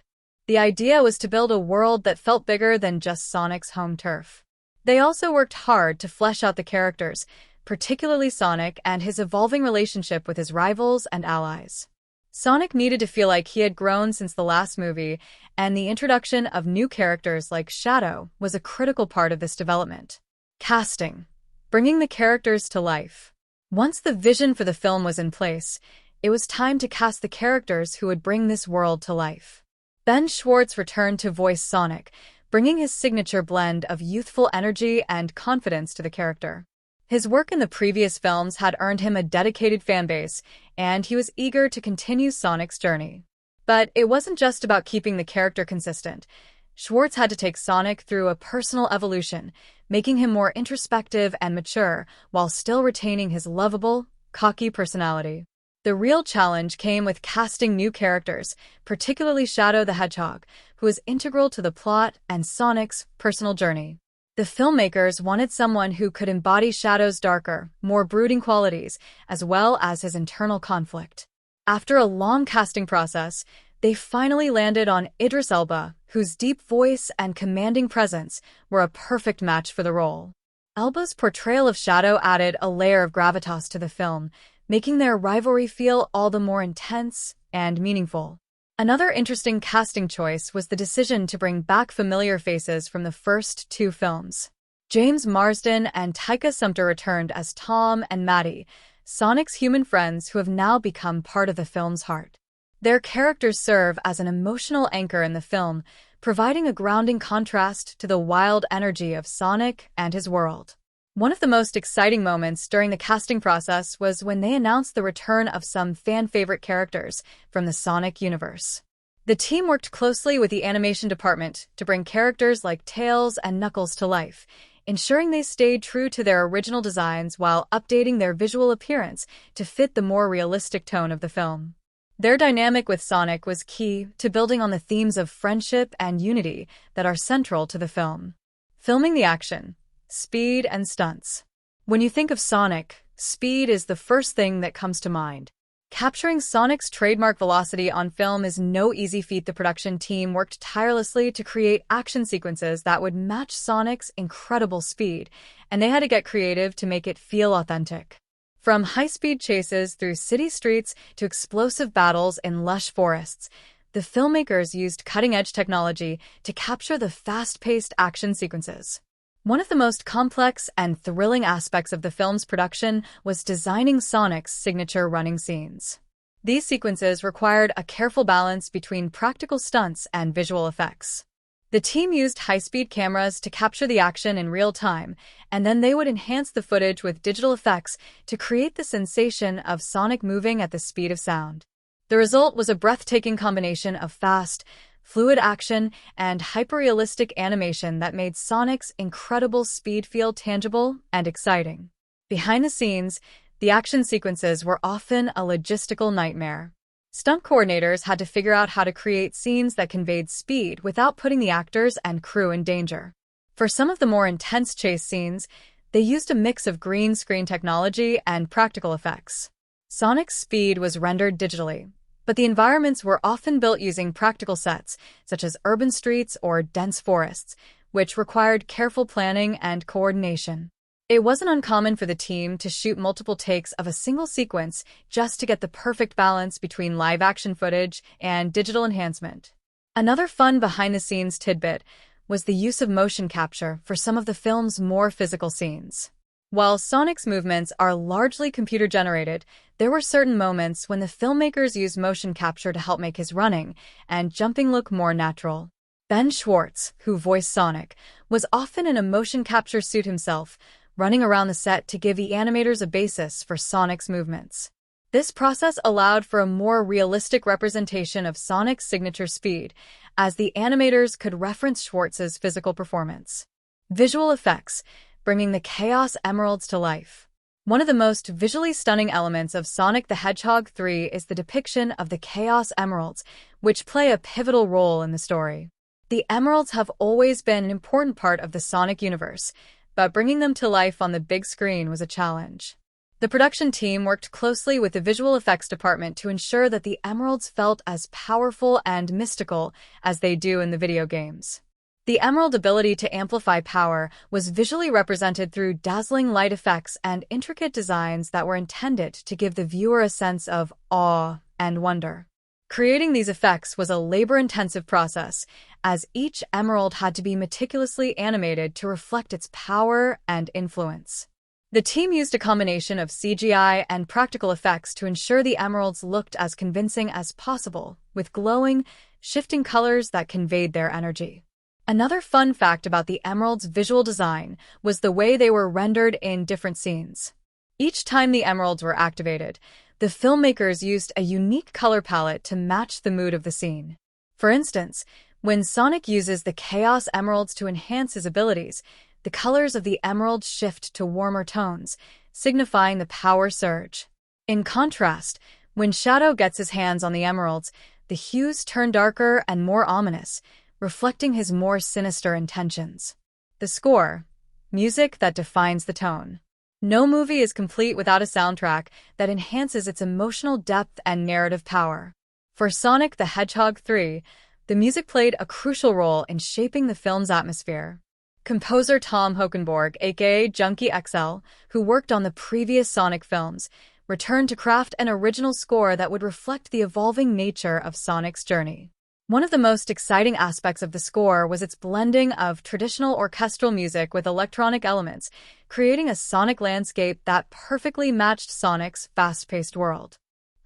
The idea was to build a world that felt bigger than just Sonic's home turf. They also worked hard to flesh out the characters, particularly Sonic and his evolving relationship with his rivals and allies. Sonic needed to feel like he had grown since the last movie, and the introduction of new characters like Shadow was a critical part of this development. Casting. Bringing the characters to life. Once the vision for the film was in place, it was time to cast the characters who would bring this world to life. Ben Schwartz returned to voice Sonic, bringing his signature blend of youthful energy and confidence to the character. His work in the previous films had earned him a dedicated fanbase, and he was eager to continue Sonic's journey. But it wasn't just about keeping the character consistent. Schwartz had to take Sonic through a personal evolution, making him more introspective and mature, while still retaining his lovable, cocky personality. The real challenge came with casting new characters, particularly Shadow the Hedgehog, who was integral to the plot and Sonic's personal journey. The filmmakers wanted someone who could embody Shadow's darker, more brooding qualities, as well as his internal conflict. After a long casting process, they finally landed on Idris Elba, whose deep voice and commanding presence were a perfect match for the role. Elba's portrayal of Shadow added a layer of gravitas to the film, making their rivalry feel all the more intense and meaningful. Another interesting casting choice was the decision to bring back familiar faces from the first two films. James Marsden and Taika Sumpter returned as Tom and Maddie, Sonic's human friends who have now become part of the film's heart. Their characters serve as an emotional anchor in the film, providing a grounding contrast to the wild energy of Sonic and his world. One of the most exciting moments during the casting process was when they announced the return of some fan-favorite characters from the Sonic universe. The team worked closely with the animation department to bring characters like Tails and Knuckles to life, ensuring they stayed true to their original designs while updating their visual appearance to fit the more realistic tone of the film. Their dynamic with Sonic was key to building on the themes of friendship and unity that are central to the film. Filming the action. Speed and stunts. When you think of Sonic, speed is the first thing that comes to mind. Capturing Sonic's trademark velocity on film is no easy feat. The production team worked tirelessly to create action sequences that would match Sonic's incredible speed, and they had to get creative to make it feel authentic. From high-speed chases through city streets to explosive battles in lush forests, the filmmakers used cutting-edge technology to capture the fast-paced action sequences. One of the most complex and thrilling aspects of the film's production was designing Sonic's signature running scenes. These sequences required a careful balance between practical stunts and visual effects. The team used high-speed cameras to capture the action in real time, and then they would enhance the footage with digital effects to create the sensation of Sonic moving at the speed of sound. The result was a breathtaking combination of fast, fluid action, and hyper-realistic animation that made Sonic's incredible speed feel tangible and exciting. Behind the scenes, the action sequences were often a logistical nightmare. Stunt coordinators had to figure out how to create scenes that conveyed speed without putting the actors and crew in danger. For some of the more intense chase scenes, they used a mix of green screen technology and practical effects. Sonic's speed was rendered digitally, but the environments were often built using practical sets, such as urban streets or dense forests, which required careful planning and coordination. It wasn't uncommon for the team to shoot multiple takes of a single sequence just to get the perfect balance between live-action footage and digital enhancement. Another fun behind-the-scenes tidbit was the use of motion capture for some of the film's more physical scenes. While Sonic's movements are largely computer-generated, there were certain moments when the filmmakers used motion capture to help make his running and jumping look more natural. Ben Schwartz, who voiced Sonic, was often in a motion capture suit himself, running around the set to give the animators a basis for Sonic's movements. This process allowed for a more realistic representation of Sonic's signature speed, as the animators could reference Schwartz's physical performance. Visual effects, bringing the Chaos Emeralds to life. One of the most visually stunning elements of Sonic the Hedgehog 3 is the depiction of the Chaos Emeralds, which play a pivotal role in the story. The emeralds have always been an important part of the Sonic universe, but bringing them to life on the big screen was a challenge. The production team worked closely with the visual effects department to ensure that the emeralds felt as powerful and mystical as they do in the video games. The emerald ability to amplify power was visually represented through dazzling light effects and intricate designs that were intended to give the viewer a sense of awe and wonder. Creating these effects was a labor-intensive process, as each emerald had to be meticulously animated to reflect its power and influence. The team used a combination of CGI and practical effects to ensure the emeralds looked as convincing as possible, with glowing, shifting colors that conveyed their energy. Another fun fact about the emeralds' visual design was the way they were rendered in different scenes. Each time the emeralds were activated, the filmmakers used a unique color palette to match the mood of the scene. For instance, when Sonic uses the Chaos Emeralds to enhance his abilities, the colors of the emeralds shift to warmer tones, signifying the power surge. In contrast, when Shadow gets his hands on the emeralds, the hues turn darker and more ominous, reflecting his more sinister intentions. The score, music that defines the tone. No movie is complete without a soundtrack that enhances its emotional depth and narrative power. For Sonic the Hedgehog 3, the music played a crucial role in shaping the film's atmosphere. Composer Tom Hokenborg, aka Junkie XL, who worked on the previous Sonic films, returned to craft an original score that would reflect the evolving nature of Sonic's journey. One of the most exciting aspects of the score was its blending of traditional orchestral music with electronic elements, creating a sonic landscape that perfectly matched Sonic's fast-paced world.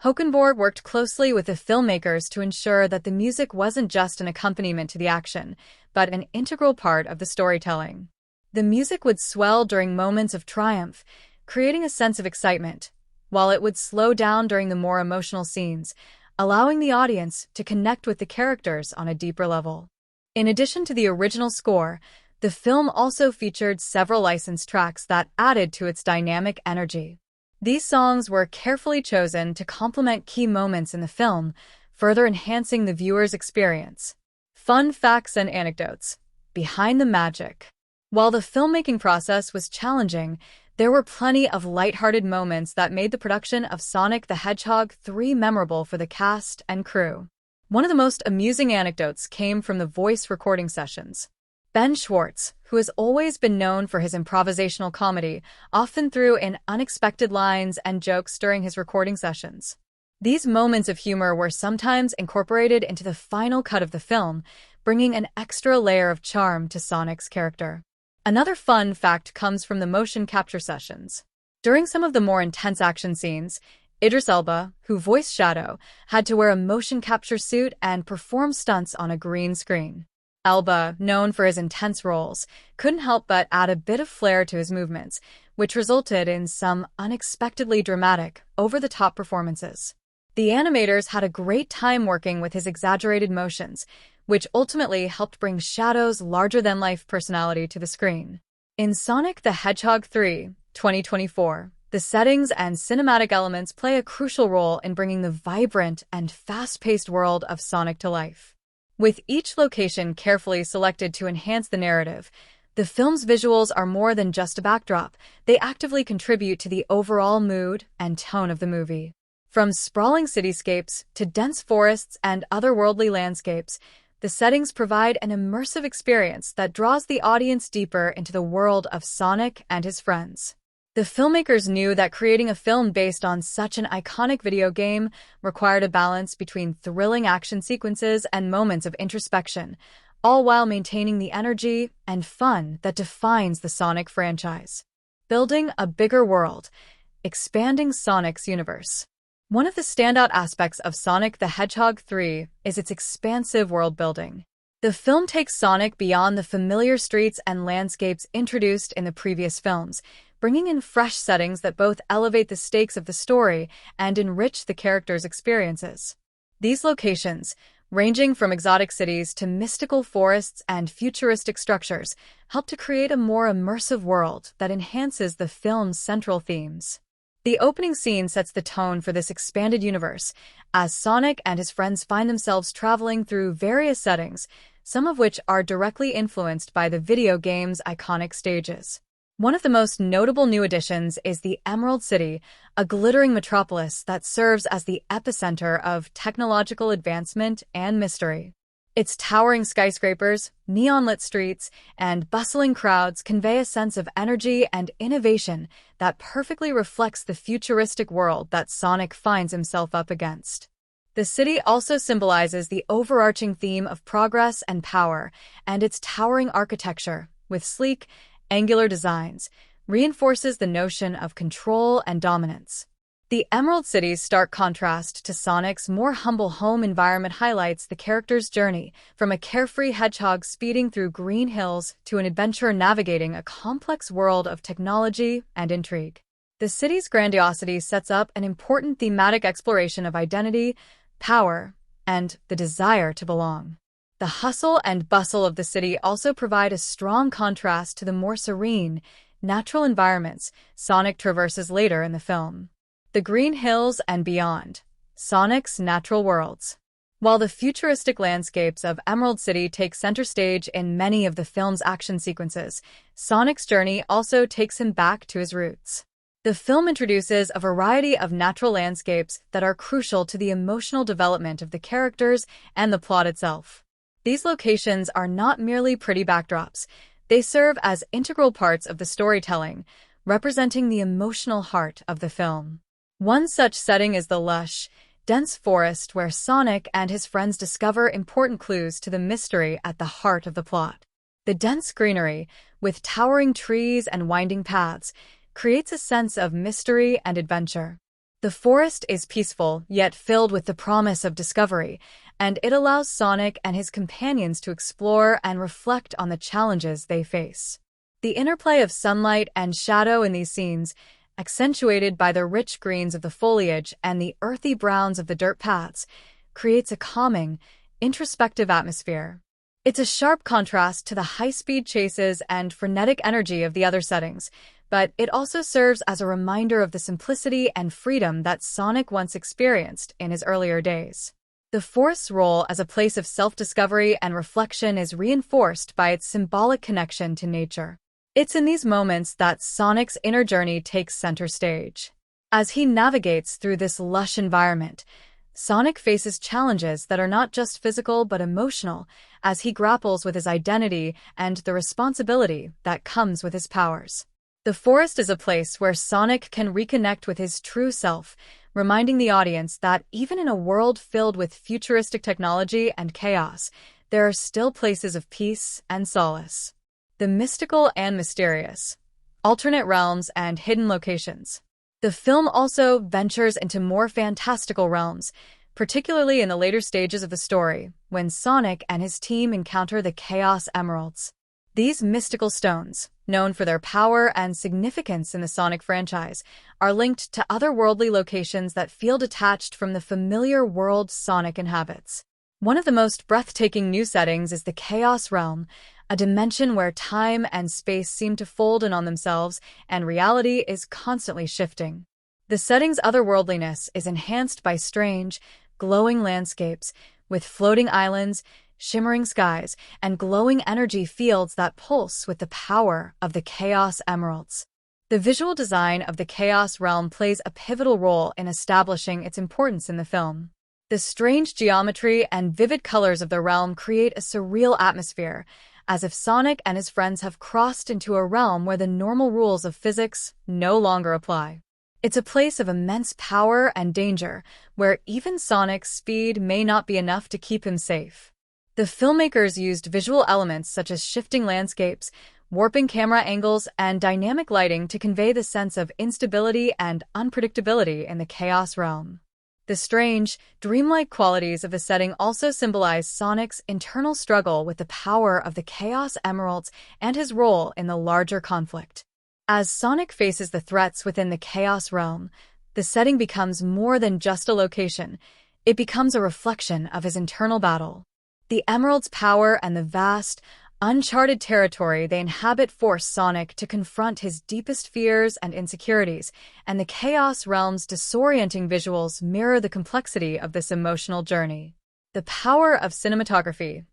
Hokenborg worked closely with the filmmakers to ensure that the music wasn't just an accompaniment to the action, but an integral part of the storytelling. The music would swell during moments of triumph, creating a sense of excitement, while it would slow down during the more emotional scenes, allowing the audience to connect with the characters on a deeper level. In addition to the original score, the film also featured several licensed tracks that added to its dynamic energy. These songs were carefully chosen to complement key moments in the film, further enhancing the viewer's experience. Fun facts and anecdotes. Behind the magic. While the filmmaking process was challenging, there were plenty of lighthearted moments that made the production of Sonic the Hedgehog 3 memorable for the cast and crew. One of the most amusing anecdotes came from the voice recording sessions. Ben Schwartz, who has always been known for his improvisational comedy, often threw in unexpected lines and jokes during his recording sessions. These moments of humor were sometimes incorporated into the final cut of the film, bringing an extra layer of charm to Sonic's character. Another fun fact comes from the motion capture sessions. During some of the more intense action scenes, Idris Elba, who voiced Shadow, had to wear a motion capture suit and perform stunts on a green screen. Elba, known for his intense roles, couldn't help but add a bit of flair to his movements, which resulted in some unexpectedly dramatic, over-the-top performances. The animators had a great time working with his exaggerated motions, which ultimately helped bring Shadow's larger-than-life personality to the screen. In Sonic the Hedgehog 3, 2024, the settings and cinematic elements play a crucial role in bringing the vibrant and fast-paced world of Sonic to life. With each location carefully selected to enhance the narrative, the film's visuals are more than just a backdrop. They actively contribute to the overall mood and tone of the movie. From sprawling cityscapes to dense forests and otherworldly landscapes, the settings provide an immersive experience that draws the audience deeper into the world of Sonic and his friends. The filmmakers knew that creating a film based on such an iconic video game required a balance between thrilling action sequences and moments of introspection, all while maintaining the energy and fun that defines the Sonic franchise. Building a bigger world, expanding Sonic's universe. One of the standout aspects of Sonic the Hedgehog 3 is its expansive world building. The film takes Sonic beyond the familiar streets and landscapes introduced in the previous films, bringing in fresh settings that both elevate the stakes of the story and enrich the characters' experiences. These locations, ranging from exotic cities to mystical forests and futuristic structures, help to create a more immersive world that enhances the film's central themes. The opening scene sets the tone for this expanded universe, as Sonic and his friends find themselves traveling through various settings, some of which are directly influenced by the video game's iconic stages. One of the most notable new additions is the Emerald City, a glittering metropolis that serves as the epicenter of technological advancement and mystery. Its towering skyscrapers, neon-lit streets, and bustling crowds convey a sense of energy and innovation that perfectly reflects the futuristic world that Sonic finds himself up against. The city also symbolizes the overarching theme of progress and power, and its towering architecture, with sleek, angular designs, reinforces the notion of control and dominance. The Emerald City's stark contrast to Sonic's more humble home environment highlights the character's journey, from a carefree hedgehog speeding through green hills to an adventurer navigating a complex world of technology and intrigue. The city's grandiosity sets up an important thematic exploration of identity, power, and the desire to belong. The hustle and bustle of the city also provide a strong contrast to the more serene, natural environments Sonic traverses later in the film. The Green Hills and beyond, Sonic's natural worlds. While the futuristic landscapes of Emerald City take center stage in many of the film's action sequences, Sonic's journey also takes him back to his roots. The film introduces a variety of natural landscapes that are crucial to the emotional development of the characters and the plot itself. These locations are not merely pretty backdrops. They serve as integral parts of the storytelling, representing the emotional heart of the film. One such setting is the lush, dense forest where Sonic and his friends discover important clues to the mystery at the heart of the plot. The dense greenery, with towering trees and winding paths, creates a sense of mystery and adventure. The forest is peaceful, yet filled with the promise of discovery, and it allows Sonic and his companions to explore and reflect on the challenges they face. The interplay of sunlight and shadow in these scenes, accentuated by the rich greens of the foliage and the earthy browns of the dirt paths, creates a calming, introspective atmosphere. It's a sharp contrast to the high-speed chases and frenetic energy of the other settings, but it also serves as a reminder of the simplicity and freedom that Sonic once experienced in his earlier days. The forest's role as a place of self-discovery and reflection is reinforced by its symbolic connection to nature. It's in these moments that Sonic's inner journey takes center stage. As he navigates through this lush environment, Sonic faces challenges that are not just physical but emotional, as he grapples with his identity and the responsibility that comes with his powers. The forest is a place where Sonic can reconnect with his true self, reminding the audience that even in a world filled with futuristic technology and chaos, there are still places of peace and solace. The mystical and mysterious, alternate realms and hidden locations. The film also ventures into more fantastical realms, particularly in the later stages of the story, when Sonic and his team encounter the Chaos Emeralds. These mystical stones, known for their power and significance in the Sonic franchise, are linked to otherworldly locations that feel detached from the familiar world Sonic inhabits. One of the most breathtaking new settings is the Chaos Realm, a dimension where time and space seem to fold in on themselves and reality is constantly shifting. The setting's otherworldliness is enhanced by strange, glowing landscapes, with floating islands, shimmering skies, and glowing energy fields that pulse with the power of the Chaos Emeralds. The visual design of the Chaos Realm plays a pivotal role in establishing its importance in the film. The strange geometry and vivid colors of the realm create a surreal atmosphere, as if Sonic and his friends have crossed into a realm where the normal rules of physics no longer apply. It's a place of immense power and danger, where even Sonic's speed may not be enough to keep him safe. The filmmakers used visual elements such as shifting landscapes, warping camera angles, and dynamic lighting to convey the sense of instability and unpredictability in the Chaos Realm. The strange, dreamlike qualities of the setting also symbolize Sonic's internal struggle with the power of the Chaos Emeralds and his role in the larger conflict. As Sonic faces the threats within the Chaos Realm, the setting becomes more than just a location. It becomes a reflection of his internal battle. The Emeralds' power and the vast, uncharted territory they inhabit force Sonic to confront his deepest fears and insecurities, and the Chaos Realm's disorienting visuals mirror the complexity of this emotional journey. The power of cinematography.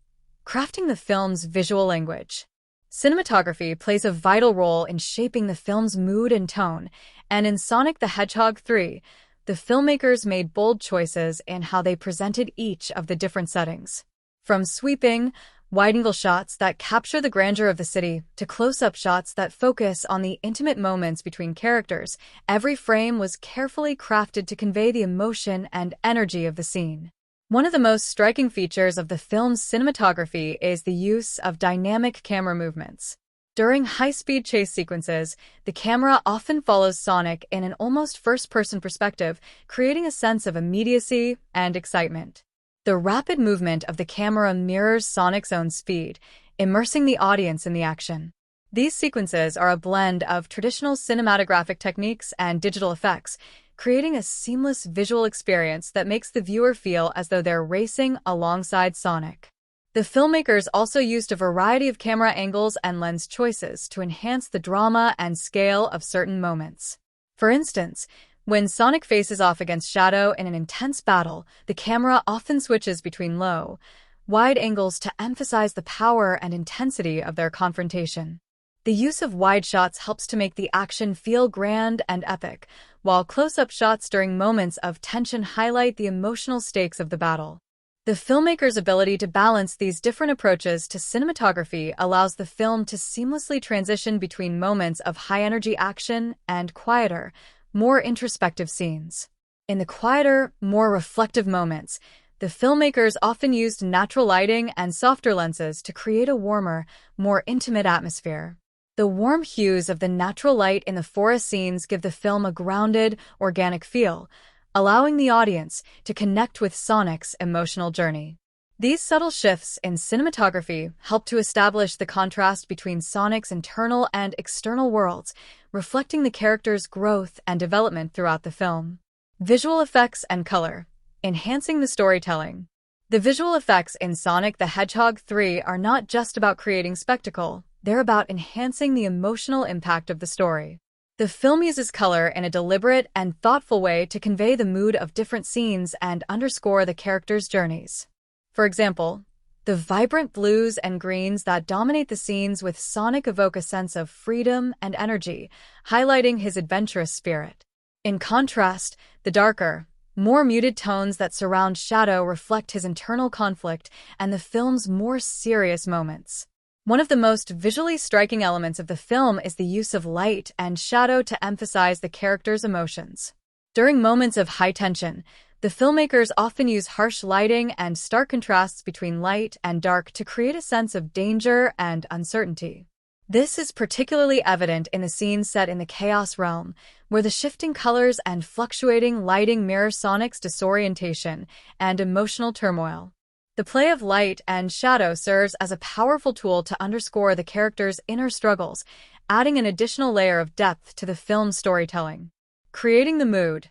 Crafting the film's visual language. Cinematography plays a vital role in shaping the film's mood and tone, and in Sonic the Hedgehog 3, the filmmakers made bold choices in how they presented each of the different settings. From sweeping, wide-angle shots that capture the grandeur of the city to close-up shots that focus on the intimate moments between characters, every frame was carefully crafted to convey the emotion and energy of the scene. One of the most striking features of the film's cinematography is the use of dynamic camera movements. During high-speed chase sequences, the camera often follows Sonic in an almost first-person perspective, creating a sense of immediacy and excitement. The rapid movement of the camera mirrors Sonic's own speed, immersing the audience in the action. These sequences are a blend of traditional cinematographic techniques and digital effects, creating a seamless visual experience that makes the viewer feel as though they're racing alongside Sonic. The filmmakers also used a variety of camera angles and lens choices to enhance the drama and scale of certain moments. For instance, when Sonic faces off against Shadow in an intense battle, the camera often switches between low, wide angles to emphasize the power and intensity of their confrontation. The use of wide shots helps to make the action feel grand and epic, while close-up shots during moments of tension highlight the emotional stakes of the battle. The filmmaker's ability to balance these different approaches to cinematography allows the film to seamlessly transition between moments of high-energy action and quieter, more introspective scenes. In the quieter, more reflective moments, the filmmakers often used natural lighting and softer lenses to create a warmer, more intimate atmosphere. The warm hues of the natural light in the forest scenes give the film a grounded, organic feel, allowing the audience to connect with Sonic's emotional journey. These subtle shifts in cinematography help to establish the contrast between Sonic's internal and external worlds, reflecting the character's growth and development throughout the film. Visual effects and color. Enhancing the storytelling. The visual effects in Sonic the Hedgehog 3 are not just about creating spectacle, they're about enhancing the emotional impact of the story. The film uses color in a deliberate and thoughtful way to convey the mood of different scenes and underscore the characters' journeys. For example, the vibrant blues and greens that dominate the scenes with Sonic evoke a sense of freedom and energy, highlighting his adventurous spirit. In contrast, the darker, more muted tones that surround Shadow reflect his internal conflict and the film's more serious moments. One of the most visually striking elements of the film is the use of light and shadow to emphasize the character's emotions. During moments of high tension, the filmmakers often use harsh lighting and stark contrasts between light and dark to create a sense of danger and uncertainty. This is particularly evident in the scenes set in the Chaos Realm, where the shifting colors and fluctuating lighting mirror Sonic's disorientation and emotional turmoil. The play of light and shadow serves as a powerful tool to underscore the character's inner struggles, adding an additional layer of depth to the film's storytelling. Creating the mood.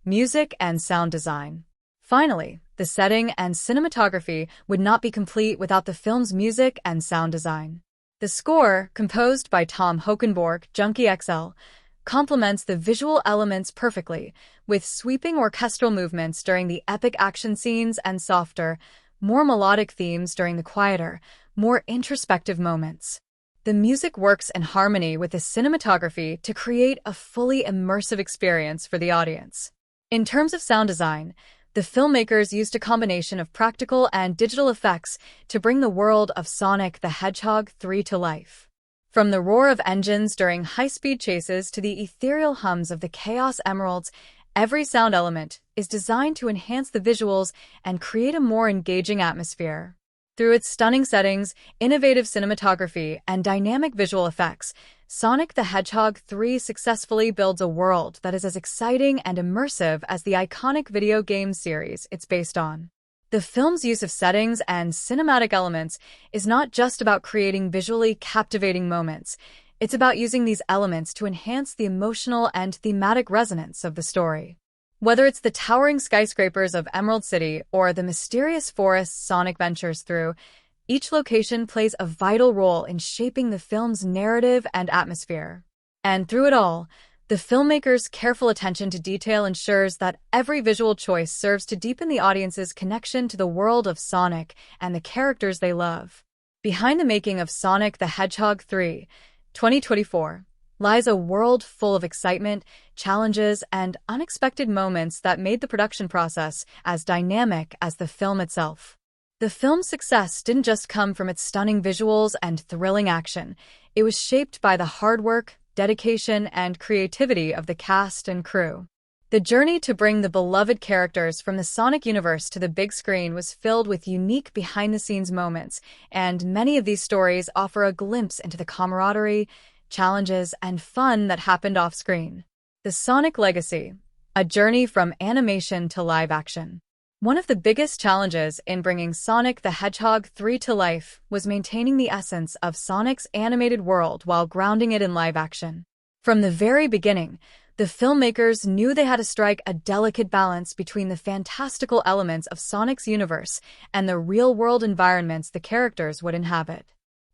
Music and sound design. Finally, the setting and cinematography would not be complete without the film's music and sound design. The score, composed by Tom Hokenborg, Junkie XL, complements the visual elements perfectly, with sweeping orchestral movements during the epic action scenes and softer, more melodic themes during the quieter, more introspective moments. The music works in harmony with the cinematography to create a fully immersive experience for the audience. In terms of sound design, the filmmakers used a combination of practical and digital effects to bring the world of Sonic the Hedgehog 3 to life. From the roar of engines during high-speed chases to the ethereal hums of the Chaos Emeralds, every sound element is designed to enhance the visuals and create a more engaging atmosphere. Through its stunning settings, innovative cinematography, and dynamic visual effects, Sonic the Hedgehog 3 successfully builds a world that is as exciting and immersive as the iconic video game series it's based on. The film's use of settings and cinematic elements is not just about creating visually captivating moments. It's about using these elements to enhance the emotional and thematic resonance of the story. Whether it's the towering skyscrapers of Emerald City or the mysterious forests Sonic ventures through, each location plays a vital role in shaping the film's narrative and atmosphere. And through it all, the filmmakers' careful attention to detail ensures that every visual choice serves to deepen the audience's connection to the world of Sonic and the characters they love. Behind the making of Sonic the Hedgehog 3, 2024, lies a world full of excitement, challenges, and unexpected moments that made the production process as dynamic as the film itself. The film's success didn't just come from its stunning visuals and thrilling action. It was shaped by the hard work, dedication, and creativity of the cast and crew. The journey to bring the beloved characters from the Sonic universe to the big screen was filled with unique behind-the-scenes moments, and many of these stories offer a glimpse into the camaraderie, challenges, and fun that happened off-screen. The Sonic Legacy, a journey from animation to live action. One of the biggest challenges in bringing Sonic the Hedgehog 3 to life was maintaining the essence of Sonic's animated world while grounding it in live action. From the very beginning, the filmmakers knew they had to strike a delicate balance between the fantastical elements of Sonic's universe and the real-world environments the characters would inhabit.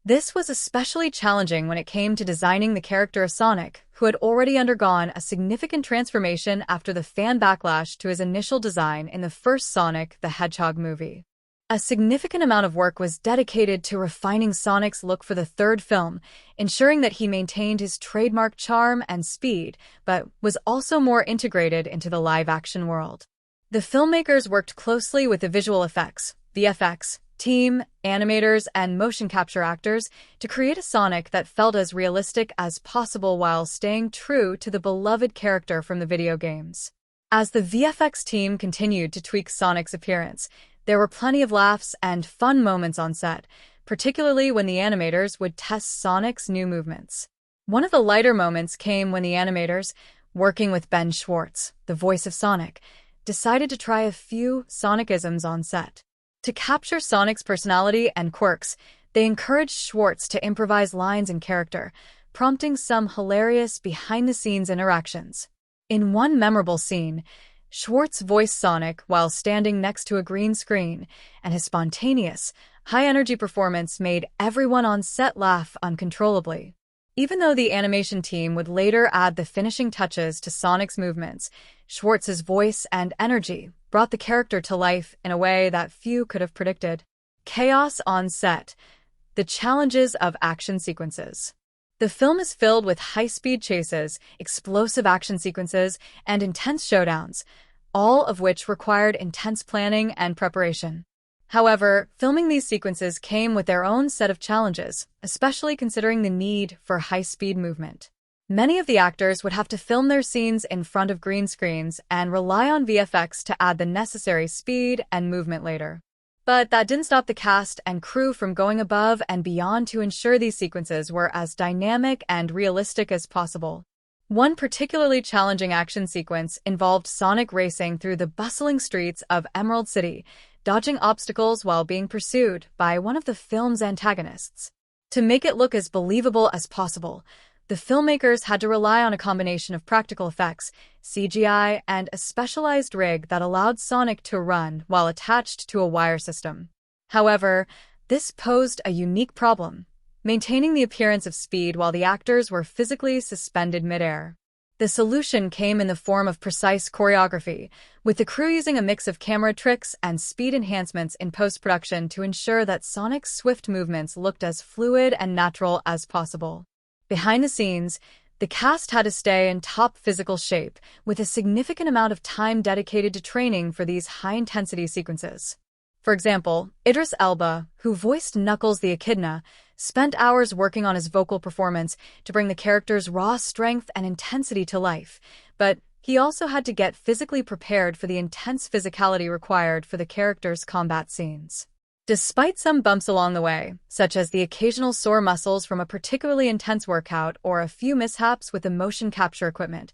This was especially challenging when it came to designing the character of Sonic, who had already undergone a significant transformation after the fan backlash to his initial design in the first Sonic the Hedgehog movie. A significant amount of work was dedicated to refining Sonic's look for the third film, ensuring that he maintained his trademark charm and speed, but was also more integrated into the live-action world. The filmmakers worked closely with the visual effects, VFX, team, animators, and motion capture actors to create a Sonic that felt as realistic as possible while staying true to the beloved character from the video games. As the VFX team continued to tweak Sonic's appearance, there were plenty of laughs and fun moments on set, particularly when the animators would test Sonic's new movements. One of the lighter moments came when the animators, working with Ben Schwartz, the voice of Sonic, decided to try a few Sonicisms on set. To capture Sonic's personality and quirks, they encouraged Schwartz to improvise lines in character, prompting some hilarious behind-the-scenes interactions. In one memorable scene, Schwartz voiced Sonic while standing next to a green screen, and his spontaneous, high-energy performance made everyone on set laugh uncontrollably. Even though the animation team would later add the finishing touches to Sonic's movements, Schwartz's voice and energy brought the character to life in a way that few could have predicted. Chaos on set. The challenges of action sequences. The film is filled with high-speed chases, explosive action sequences, and intense showdowns, all of which required intense planning and preparation. However, filming these sequences came with their own set of challenges, especially considering the need for high-speed movement. Many of the actors would have to film their scenes in front of green screens and rely on VFX to add the necessary speed and movement later. But that didn't stop the cast and crew from going above and beyond to ensure these sequences were as dynamic and realistic as possible. One particularly challenging action sequence involved Sonic racing through the bustling streets of Emerald City, dodging obstacles while being pursued by one of the film's antagonists. To make it look as believable as possible, the filmmakers had to rely on a combination of practical effects, CGI, and a specialized rig that allowed Sonic to run while attached to a wire system. However, this posed a unique problem, maintaining the appearance of speed while the actors were physically suspended midair. The The solution came in the form of precise choreography, with the crew using a mix of camera tricks and speed enhancements in post-production to ensure that Sonic's swift movements looked as fluid and natural as possible. Behind the scenes, the cast had to stay in top physical shape, with a significant amount of time dedicated to training for these high-intensity sequences. For example, Idris Elba, who voiced Knuckles the Echidna, spent hours working on his vocal performance to bring the character's raw strength and intensity to life, but he also had to get physically prepared for the intense physicality required for the character's combat scenes. Despite some bumps along the way, such as the occasional sore muscles from a particularly intense workout or a few mishaps with the motion capture equipment,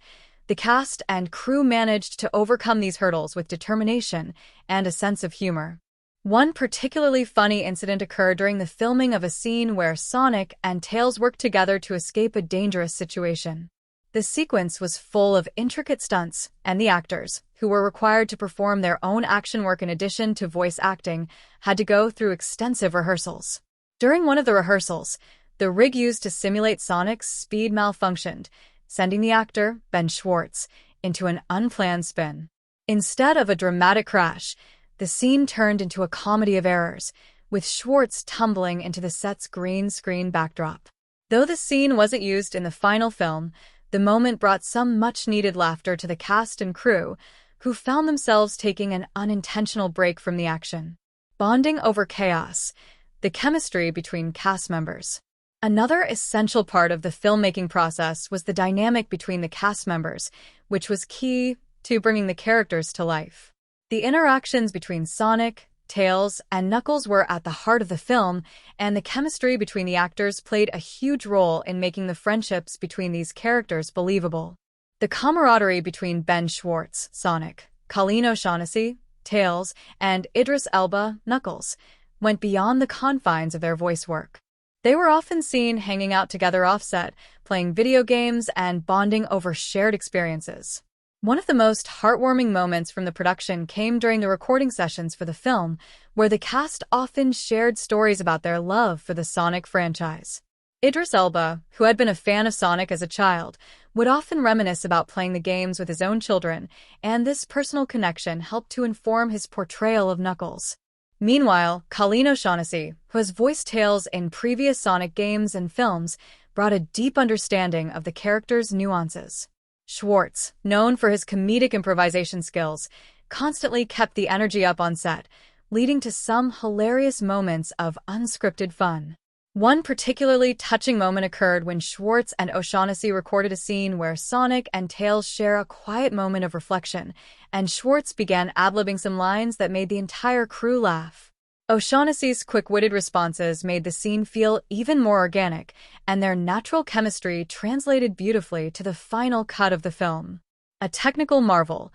the cast and crew managed to overcome these hurdles with determination and a sense of humor. One particularly funny incident occurred during the filming of a scene where Sonic and Tails worked together to escape a dangerous situation. The sequence was full of intricate stunts, and the actors, who were required to perform their own action work in addition to voice acting, had to go through extensive rehearsals. During one of the rehearsals, the rig used to simulate Sonic's speed malfunctioned, sending the actor, Ben Schwartz, into an unplanned spin. Instead of a dramatic crash, the scene turned into a comedy of errors, with Schwartz tumbling into the set's green screen backdrop. Though the scene wasn't used in the final film, the moment brought some much-needed laughter to the cast and crew, who found themselves taking an unintentional break from the action. Bonding over chaos, the chemistry between cast members. Another essential part of the filmmaking process was the dynamic between the cast members, which was key to bringing the characters to life. The interactions between Sonic, Tails, and Knuckles were at the heart of the film, and the chemistry between the actors played a huge role in making the friendships between these characters believable. The camaraderie between Ben Schwartz, Sonic, Colleen O'Shaughnessy, Tails, and Idris Elba, Knuckles, went beyond the confines of their voice work. They were often seen hanging out together off-set, playing video games, and bonding over shared experiences. One of the most heartwarming moments from the production came during the recording sessions for the film, where the cast often shared stories about their love for the Sonic franchise. Idris Elba, who had been a fan of Sonic as a child, would often reminisce about playing the games with his own children, and this personal connection helped to inform his portrayal of Knuckles. Meanwhile, Colleen O'Shaughnessy, who has voiced Tails in previous Sonic games and films, brought a deep understanding of the character's nuances. Schwartz, known for his comedic improvisation skills, constantly kept the energy up on set, leading to some hilarious moments of unscripted fun. One particularly touching moment occurred when Schwartz and O'Shaughnessy recorded a scene where Sonic and Tails share a quiet moment of reflection, and Schwartz began ad-libbing some lines that made the entire crew laugh. O'Shaughnessy's quick-witted responses made the scene feel even more organic, and their natural chemistry translated beautifully to the final cut of the film. A technical marvel,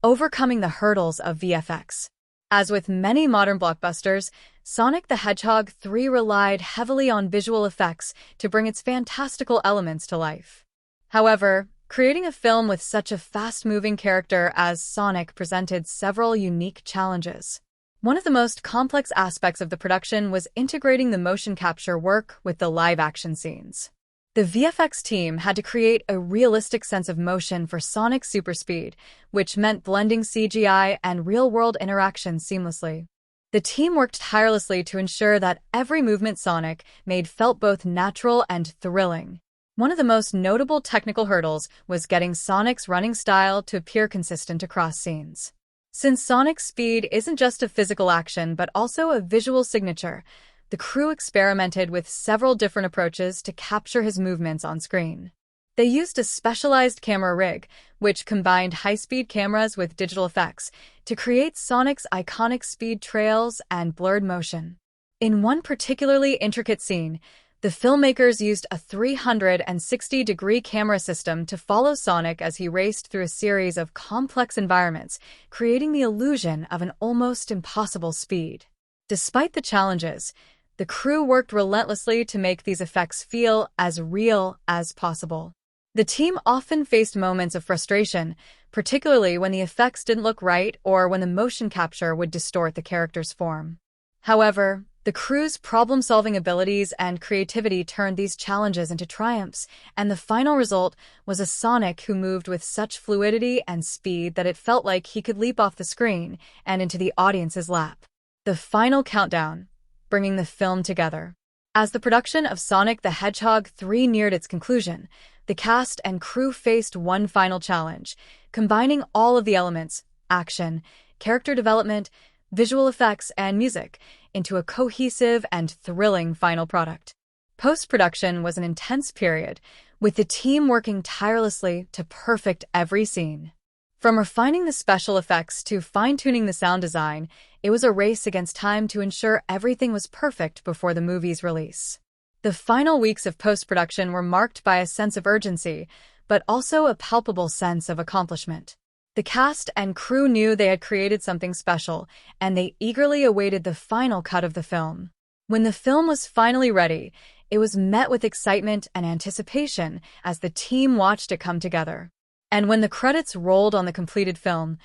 overcoming the hurdles of VFX. As with many modern blockbusters, Sonic the Hedgehog 3 relied heavily on visual effects to bring its fantastical elements to life. However, creating a film with such a fast-moving character as Sonic presented several unique challenges. One of the most complex aspects of the production was integrating the motion capture work with the live-action scenes. The VFX team had to create a realistic sense of motion for Sonic's superspeed, which meant blending CGI and real-world interactions seamlessly. The team worked tirelessly to ensure that every movement Sonic made felt both natural and thrilling. One of the most notable technical hurdles was getting Sonic's running style to appear consistent across scenes. Since Sonic's speed isn't just a physical action but also a visual signature, the crew experimented with several different approaches to capture his movements on screen. They used a specialized camera rig, which combined high-speed cameras with digital effects, to create Sonic's iconic speed trails and blurred motion. In one particularly intricate scene, the filmmakers used a 360-degree camera system to follow Sonic as he raced through a series of complex environments, creating the illusion of an almost impossible speed. Despite the challenges, the crew worked relentlessly to make these effects feel as real as possible. The team often faced moments of frustration, particularly when the effects didn't look right or when the motion capture would distort the character's form. However, The crew's problem-solving abilities and creativity turned these challenges into triumphs, and the final result was a Sonic who moved with such fluidity and speed that it felt like he could leap off the screen and into the audience's lap. The final countdown, bringing the film together. As the production of Sonic the Hedgehog 3 neared its conclusion, the cast and crew faced one final challenge, combining all of the elements, action, character development, visual effects, and music, into a cohesive and thrilling final product. Post-production was an intense period, with the team working tirelessly to perfect every scene. From refining the special effects to fine-tuning the sound design, it was a race against time to ensure everything was perfect before the movie's release. The final weeks of post-production were marked by a sense of urgency, but also a palpable sense of accomplishment. The cast and crew knew they had created something special, and they eagerly awaited the final cut of the film. When the film was finally ready, it was met with excitement and anticipation as the team watched it come together. And when the credits rolled on the completed film,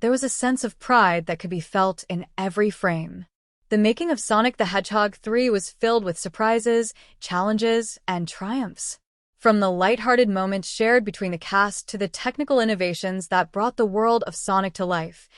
there was a sense of pride that could be felt in every frame. The making of Sonic the Hedgehog 3 was filled with surprises, challenges, and triumphs. From the lighthearted moments shared between the cast to the technical innovations that brought the world of Sonic to life,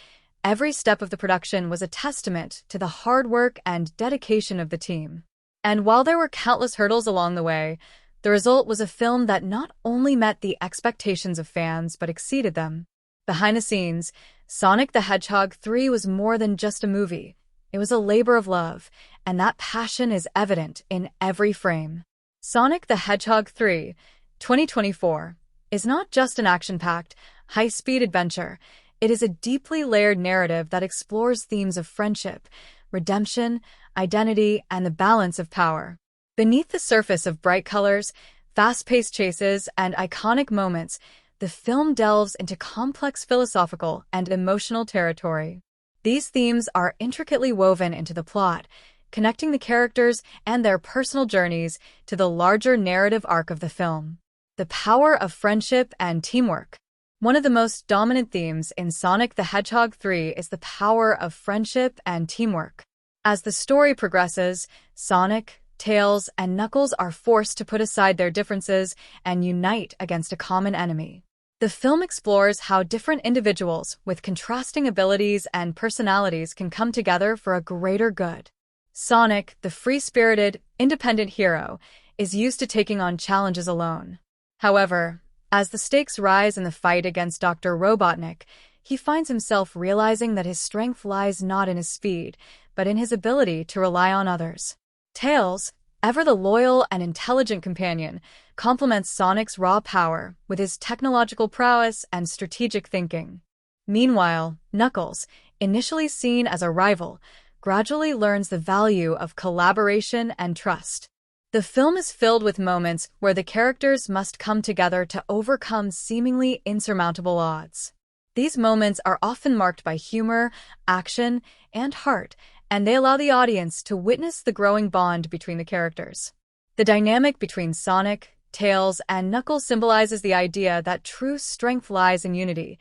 every step of the production was a testament to the hard work and dedication of the team. And while there were countless hurdles along the way, the result was a film that not only met the expectations of fans but exceeded them. Behind the scenes, Sonic the Hedgehog 3 was more than just a movie. It was a labor of love, and that passion is evident in every frame. Sonic the Hedgehog 3, 2024, is not just an action-packed, high-speed adventure. It is a deeply layered narrative that explores themes of friendship, redemption, identity, and the balance of power. Beneath the surface of bright colors, fast-paced chases, and iconic moments, the film delves into complex philosophical and emotional territory. These themes are intricately woven into the plot, connecting the characters and their personal journeys to the larger narrative arc of the film. The power of friendship and teamwork. One of the most dominant themes in Sonic the Hedgehog 3 is the power of friendship and teamwork. As the story progresses, Sonic, Tails, and Knuckles are forced to put aside their differences and unite against a common enemy. The film explores how different individuals with contrasting abilities and personalities can come together for a greater good. Sonic, the free-spirited, independent hero, is used to taking on challenges alone. However, as the stakes rise in the fight against Dr. Robotnik, he finds himself realizing that his strength lies not in his speed, but in his ability to rely on others. Tails, ever the loyal and intelligent companion, complements Sonic's raw power with his technological prowess and strategic thinking. Meanwhile, Knuckles, initially seen as a rival, gradually learns the value of collaboration and trust. The film is filled with moments where the characters must come together to overcome seemingly insurmountable odds. These moments are often marked by humor, action, and heart, and they allow the audience to witness the growing bond between the characters. The dynamic between Sonic, Tails, and Knuckles symbolizes the idea that true strength lies in unity,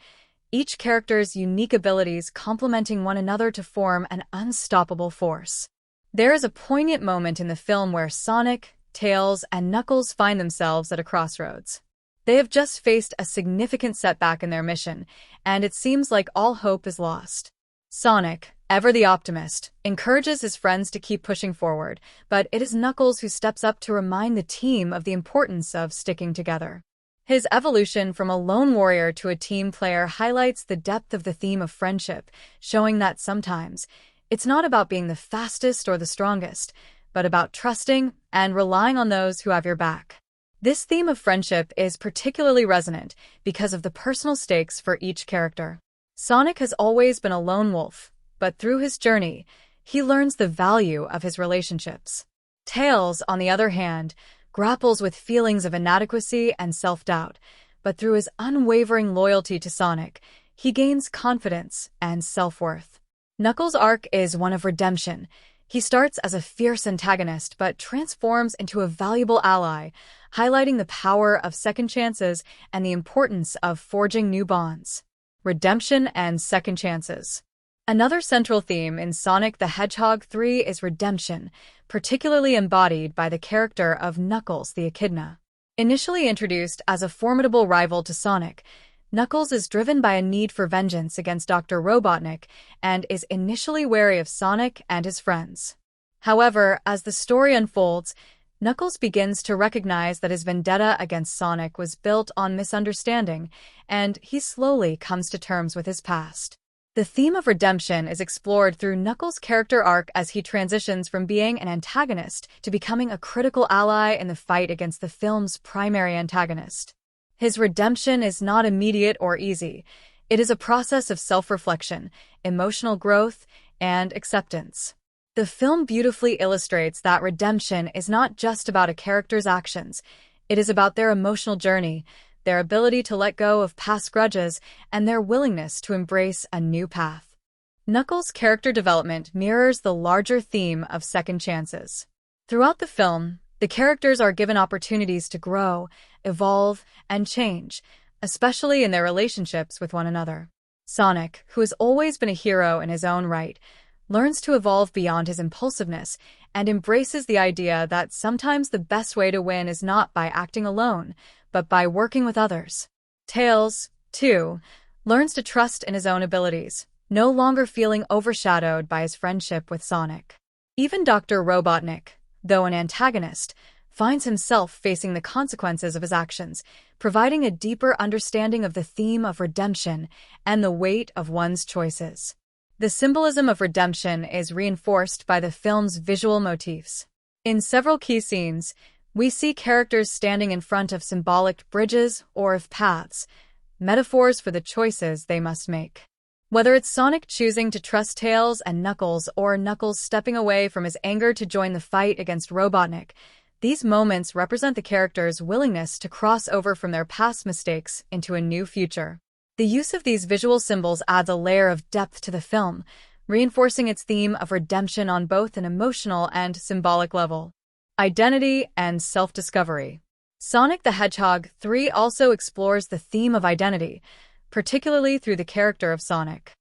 each character's unique abilities complementing one another to form an unstoppable force. There is a poignant moment in the film where Sonic, Tails, and Knuckles find themselves at a crossroads. They have just faced a significant setback in their mission, and it seems like all hope is lost. Sonic, ever the optimist, encourages his friends to keep pushing forward, but it is Knuckles who steps up to remind the team of the importance of sticking together. His evolution from a lone warrior to a team player highlights the depth of the theme of friendship, showing that sometimes it's not about being the fastest or the strongest, but about trusting and relying on those who have your back. This theme of friendship is particularly resonant because of the personal stakes for each character. Sonic has always been a lone wolf, but through his journey, he learns the value of his relationships. Tails, on the other hand, grapples with feelings of inadequacy and self-doubt, but through his unwavering loyalty to Sonic, he gains confidence and self-worth. Knuckles' arc is one of redemption. He starts as a fierce antagonist but transforms into a valuable ally, highlighting the power of second chances and the importance of forging new bonds. Redemption and second chances. Another central theme in Sonic the Hedgehog 3 is redemption, particularly embodied by the character of Knuckles the Echidna. Initially introduced as a formidable rival to Sonic, Knuckles is driven by a need for vengeance against Dr. Robotnik and is initially wary of Sonic and his friends. However, as the story unfolds, Knuckles begins to recognize that his vendetta against Sonic was built on misunderstanding, and he slowly comes to terms with his past. The theme of redemption is explored through Knuckles' character arc as he transitions from being an antagonist to becoming a critical ally in the fight against the film's primary antagonist. His redemption is not immediate or easy. It is a process of self-reflection, emotional growth, and acceptance. The film beautifully illustrates that redemption is not just about a character's actions. It is about their emotional journey, their ability to let go of past grudges, and their willingness to embrace a new path. Knuckles' character development mirrors the larger theme of second chances. Throughout the film, the characters are given opportunities to grow, evolve, and change, especially in their relationships with one another. Sonic, who has always been a hero in his own right, learns to evolve beyond his impulsiveness and embraces the idea that sometimes the best way to win is not by acting alone, but by working with others. Tails, too, learns to trust in his own abilities, no longer feeling overshadowed by his friendship with Sonic. Even Dr. Robotnik, though an antagonist, finds himself facing the consequences of his actions, providing a deeper understanding of the theme of redemption and the weight of one's choices. The symbolism of redemption is reinforced by the film's visual motifs. In several key scenes, we see characters standing in front of symbolic bridges or of paths, metaphors for the choices they must make. Whether it's Sonic choosing to trust Tails and Knuckles or Knuckles stepping away from his anger to join the fight against Robotnik, these moments represent the characters' willingness to cross over from their past mistakes into a new future. The use of these visual symbols adds a layer of depth to the film, reinforcing its theme of redemption on both an emotional and symbolic level. Identity and self-discovery. Sonic the Hedgehog 3 also explores the theme of identity, particularly through the character of Sonic.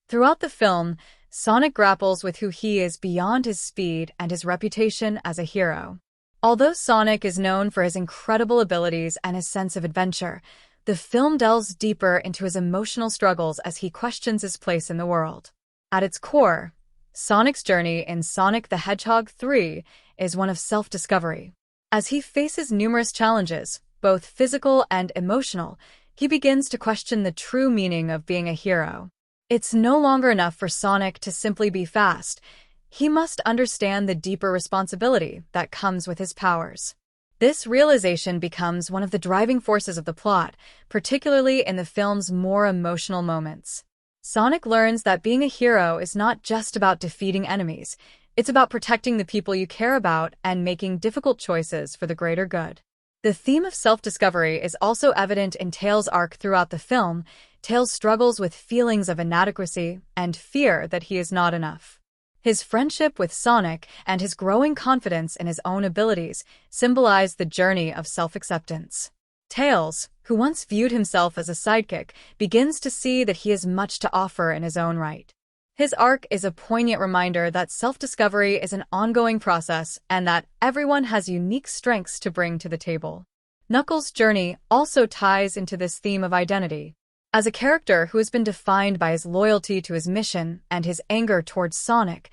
Throughout the film, Sonic grapples with who he is beyond his speed and his reputation as a hero. Although Sonic is known for his incredible abilities and his sense of adventure, the film delves deeper into his emotional struggles as he questions his place in the world. At its core, Sonic's journey in Sonic the Hedgehog 3 is one of self-discovery. As he faces numerous challenges, both physical and emotional, he begins to question the true meaning of being a hero. It's no longer enough for Sonic to simply be fast. He must understand the deeper responsibility that comes with his powers. This realization becomes one of the driving forces of the plot, particularly in the film's more emotional moments. Sonic learns that being a hero is not just about defeating enemies. It's about protecting the people you care about and making difficult choices for the greater good. The theme of self-discovery is also evident in Tails' arc throughout the film. Tails struggles with feelings of inadequacy and fear that he is not enough. His friendship with Sonic and his growing confidence in his own abilities symbolize the journey of self-acceptance. Tails, who once viewed himself as a sidekick, begins to see that he has much to offer in his own right. His arc is a poignant reminder that self-discovery is an ongoing process and that everyone has unique strengths to bring to the table. Knuckles' journey also ties into this theme of identity. As a character who has been defined by his loyalty to his mission and his anger towards Sonic,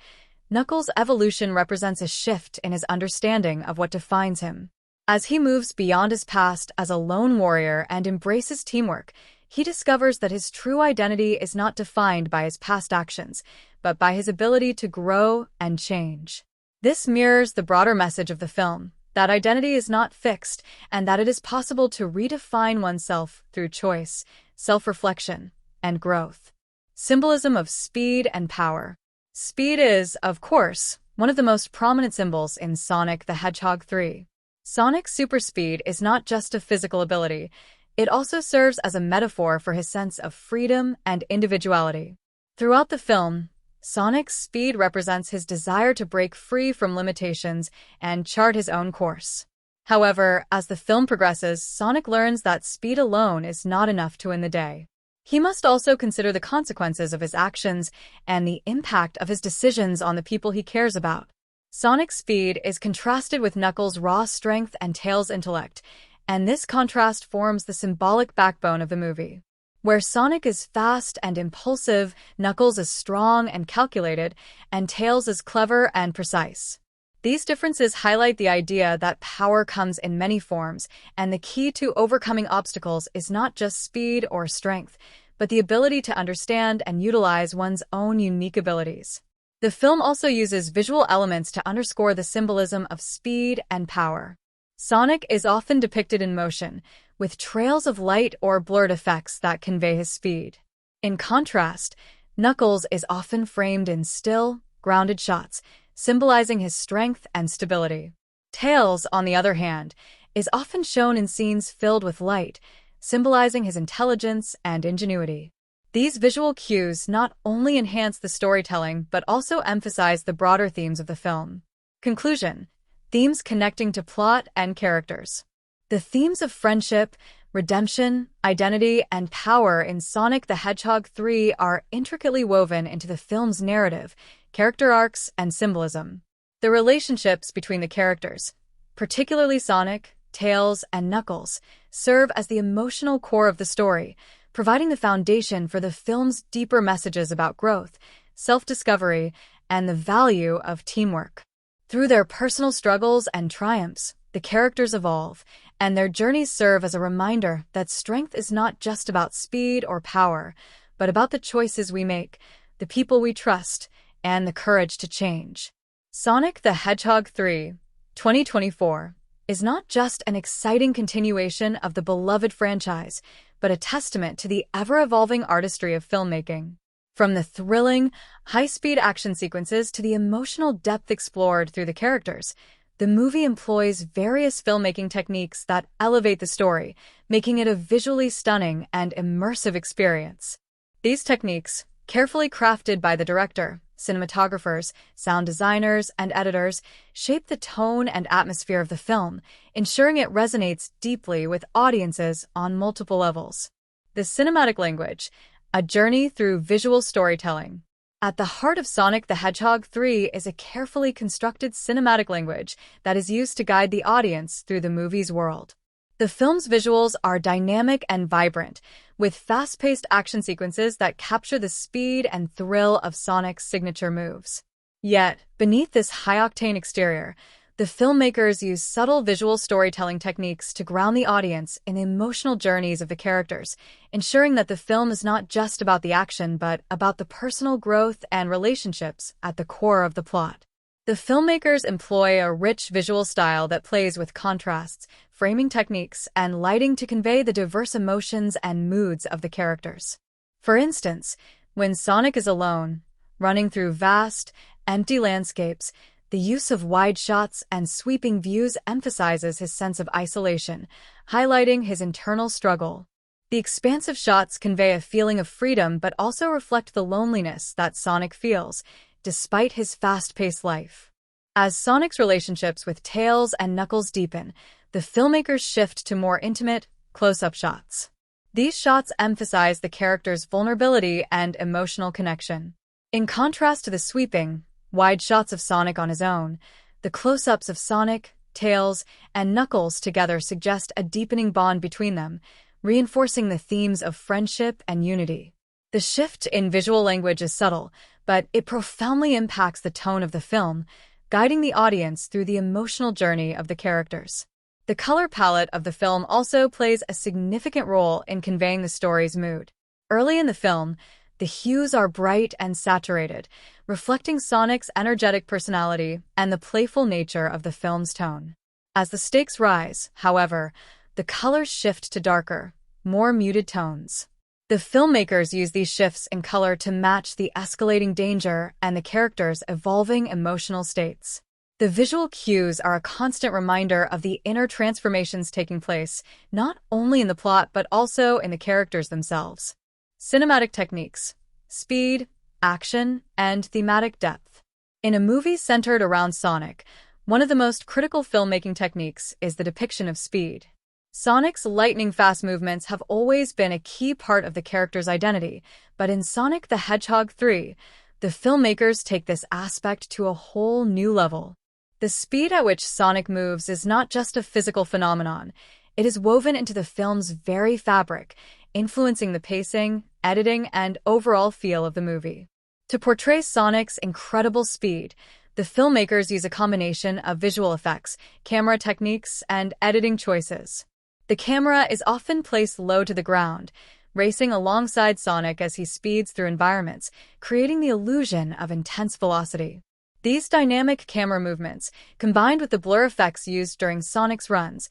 Knuckles' evolution represents a shift in his understanding of what defines him. As he moves beyond his past as a lone warrior and embraces teamwork, he discovers that his true identity is not defined by his past actions, but by his ability to grow and change. This mirrors the broader message of the film, that identity is not fixed and that it is possible to redefine oneself through choice, self-reflection, and growth. Symbolism of speed and power. Speed is, of course, one of the most prominent symbols in Sonic the Hedgehog 3. Sonic's super speed is not just a physical ability, it also serves as a metaphor for his sense of freedom and individuality. Throughout the film, Sonic's speed represents his desire to break free from limitations and chart his own course. However, as the film progresses, Sonic learns that speed alone is not enough to win the day. He must also consider the consequences of his actions and the impact of his decisions on the people he cares about. Sonic's speed is contrasted with Knuckles' raw strength and Tails' intellect, and this contrast forms the symbolic backbone of the movie. Where Sonic is fast and impulsive, Knuckles is strong and calculated, and Tails is clever and precise. These differences highlight the idea that power comes in many forms, and the key to overcoming obstacles is not just speed or strength, but the ability to understand and utilize one's own unique abilities. The film also uses visual elements to underscore the symbolism of speed and power. Sonic is often depicted in motion, with trails of light or blurred effects that convey his speed. In contrast, Knuckles is often framed in still, grounded shots, symbolizing his strength and stability. Tails, on the other hand, is often shown in scenes filled with light, symbolizing his intelligence and ingenuity. These visual cues not only enhance the storytelling but also emphasize the broader themes of the film. Conclusion: themes connecting to plot and characters. The themes of friendship, redemption, identity, and power in Sonic the Hedgehog 3 are intricately woven into the film's narrative, character arcs, and symbolism. The relationships between the characters, particularly Sonic, Tails, and Knuckles, serve as the emotional core of the story, providing the foundation for the film's deeper messages about growth, self-discovery, and the value of teamwork. Through their personal struggles and triumphs, the characters evolve, and their journeys serve as a reminder that strength is not just about speed or power, but about the choices we make, the people we trust, and the courage to change. Sonic the Hedgehog 3, 2024, is not just an exciting continuation of the beloved franchise, but a testament to the ever-evolving artistry of filmmaking. From the thrilling, high-speed action sequences to the emotional depth explored through the characters, the movie employs various filmmaking techniques that elevate the story, making it a visually stunning and immersive experience. These techniques, carefully crafted by the director, cinematographers, sound designers, and editors, shape the tone and atmosphere of the film, ensuring it resonates deeply with audiences on multiple levels. The cinematic language, a journey through visual storytelling. At the heart of Sonic the Hedgehog 3 is a carefully constructed cinematic language that is used to guide the audience through the movie's world. The film's visuals are dynamic and vibrant, with fast-paced action sequences that capture the speed and thrill of Sonic's signature moves. Yet, beneath this high-octane exterior, the filmmakers use subtle visual storytelling techniques to ground the audience in the emotional journeys of the characters, ensuring that the film is not just about the action but about the personal growth and relationships at the core of the plot. The filmmakers employ a rich visual style that plays with contrasts, framing techniques, and lighting to convey the diverse emotions and moods of the characters. For instance, when Sonic is alone, running through vast, empty landscapes, the use of wide shots and sweeping views emphasizes his sense of isolation, highlighting his internal struggle. The expansive shots convey a feeling of freedom but also reflect the loneliness that Sonic feels, despite his fast-paced life. As Sonic's relationships with Tails and Knuckles deepen, the filmmakers shift to more intimate, close-up shots. These shots emphasize the character's vulnerability and emotional connection. In contrast to the sweeping, wide shots of Sonic on his own, the close-ups of Sonic, Tails, and Knuckles together suggest a deepening bond between them, reinforcing the themes of friendship and unity. The shift in visual language is subtle, but it profoundly impacts the tone of the film, guiding the audience through the emotional journey of the characters. The color palette of the film also plays a significant role in conveying the story's mood. Early in the film, the hues are bright and saturated, reflecting Sonic's energetic personality and the playful nature of the film's tone. As the stakes rise, however, the colors shift to darker, more muted tones. The filmmakers use these shifts in color to match the escalating danger and the characters' evolving emotional states. The visual cues are a constant reminder of the inner transformations taking place, not only in the plot but also in the characters themselves. Cinematic techniques, speed, action, and thematic depth. In a movie centered around Sonic, one of the most critical filmmaking techniques is the depiction of speed. Sonic's lightning-fast movements have always been a key part of the character's identity, but in Sonic the Hedgehog 3, the filmmakers take this aspect to a whole new level. The speed at which Sonic moves is not just a physical phenomenon. It is woven into the film's very fabric, influencing the pacing, editing, and overall feel of the movie. To portray Sonic's incredible speed, the filmmakers use a combination of visual effects, camera techniques, and editing choices. The camera is often placed low to the ground, racing alongside Sonic as he speeds through environments, creating the illusion of intense velocity. These dynamic camera movements, combined with the blur effects used during Sonic's runs,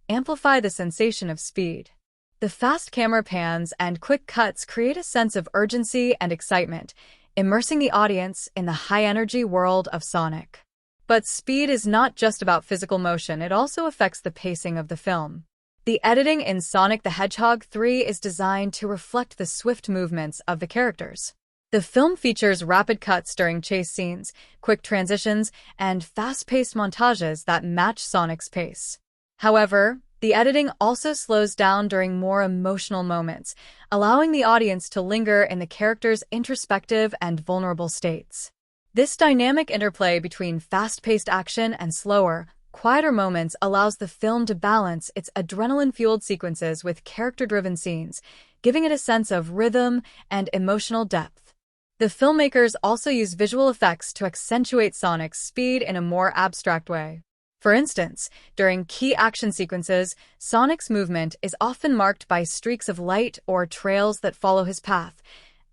amplify the sensation of speed. The fast camera pans and quick cuts create a sense of urgency and excitement, immersing the audience in the high-energy world of Sonic. But speed is not just about physical motion, it also affects the pacing of the film. The editing in Sonic the Hedgehog 3 is designed to reflect the swift movements of the characters. The film features rapid cuts during chase scenes, quick transitions, and fast-paced montages that match Sonic's pace. However, the editing also slows down during more emotional moments, allowing the audience to linger in the character's introspective and vulnerable states. This dynamic interplay between fast-paced action and slower, quieter moments allows the film to balance its adrenaline-fueled sequences with character-driven scenes, giving it a sense of rhythm and emotional depth. The filmmakers also use visual effects to accentuate Sonic's speed in a more abstract way. For instance, during key action sequences, Sonic's movement is often marked by streaks of light or trails that follow his path,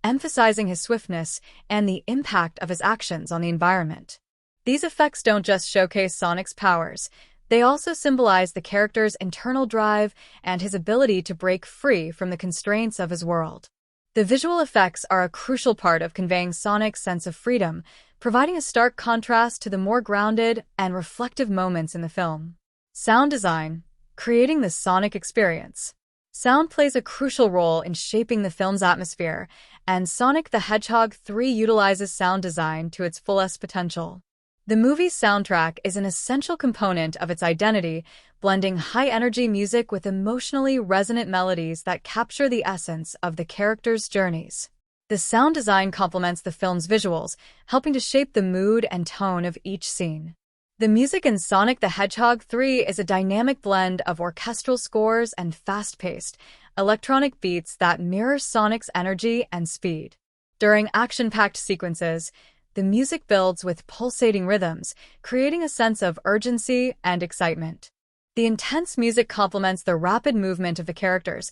emphasizing his swiftness and the impact of his actions on the environment. These effects don't just showcase Sonic's powers, they also symbolize the character's internal drive and his ability to break free from the constraints of his world. The visual effects are a crucial part of conveying Sonic's sense of freedom, providing a stark contrast to the more grounded and reflective moments in the film. Sound design, creating the Sonic experience. Sound plays a crucial role in shaping the film's atmosphere, and Sonic the Hedgehog 3 utilizes sound design to its fullest potential. The movie's soundtrack is an essential component of its identity, blending high-energy music with emotionally resonant melodies that capture the essence of the characters' journeys. The sound design complements the film's visuals, helping to shape the mood and tone of each scene. The music in Sonic the Hedgehog 3 is a dynamic blend of orchestral scores and fast-paced, electronic beats that mirror Sonic's energy and speed. During action-packed sequences, the music builds with pulsating rhythms, creating a sense of urgency and excitement. The intense music complements the rapid movement of the characters,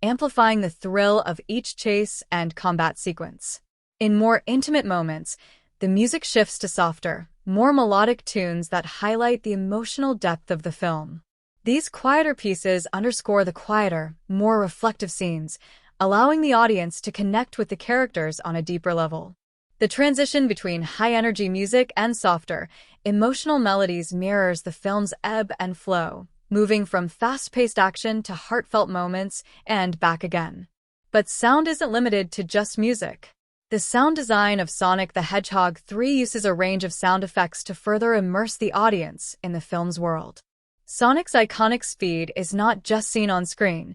amplifying the thrill of each chase and combat sequence. In more intimate moments, the music shifts to softer, more melodic tunes that highlight the emotional depth of the film. These quieter pieces underscore the quieter, more reflective scenes, allowing the audience to connect with the characters on a deeper level. The transition between high-energy music and softer, emotional melodies mirrors the film's ebb and flow, moving from fast-paced action to heartfelt moments and back again. But sound isn't limited to just music. The sound design of Sonic the Hedgehog 3 uses a range of sound effects to further immerse the audience in the film's world. Sonic's iconic speed is not just seen on screen,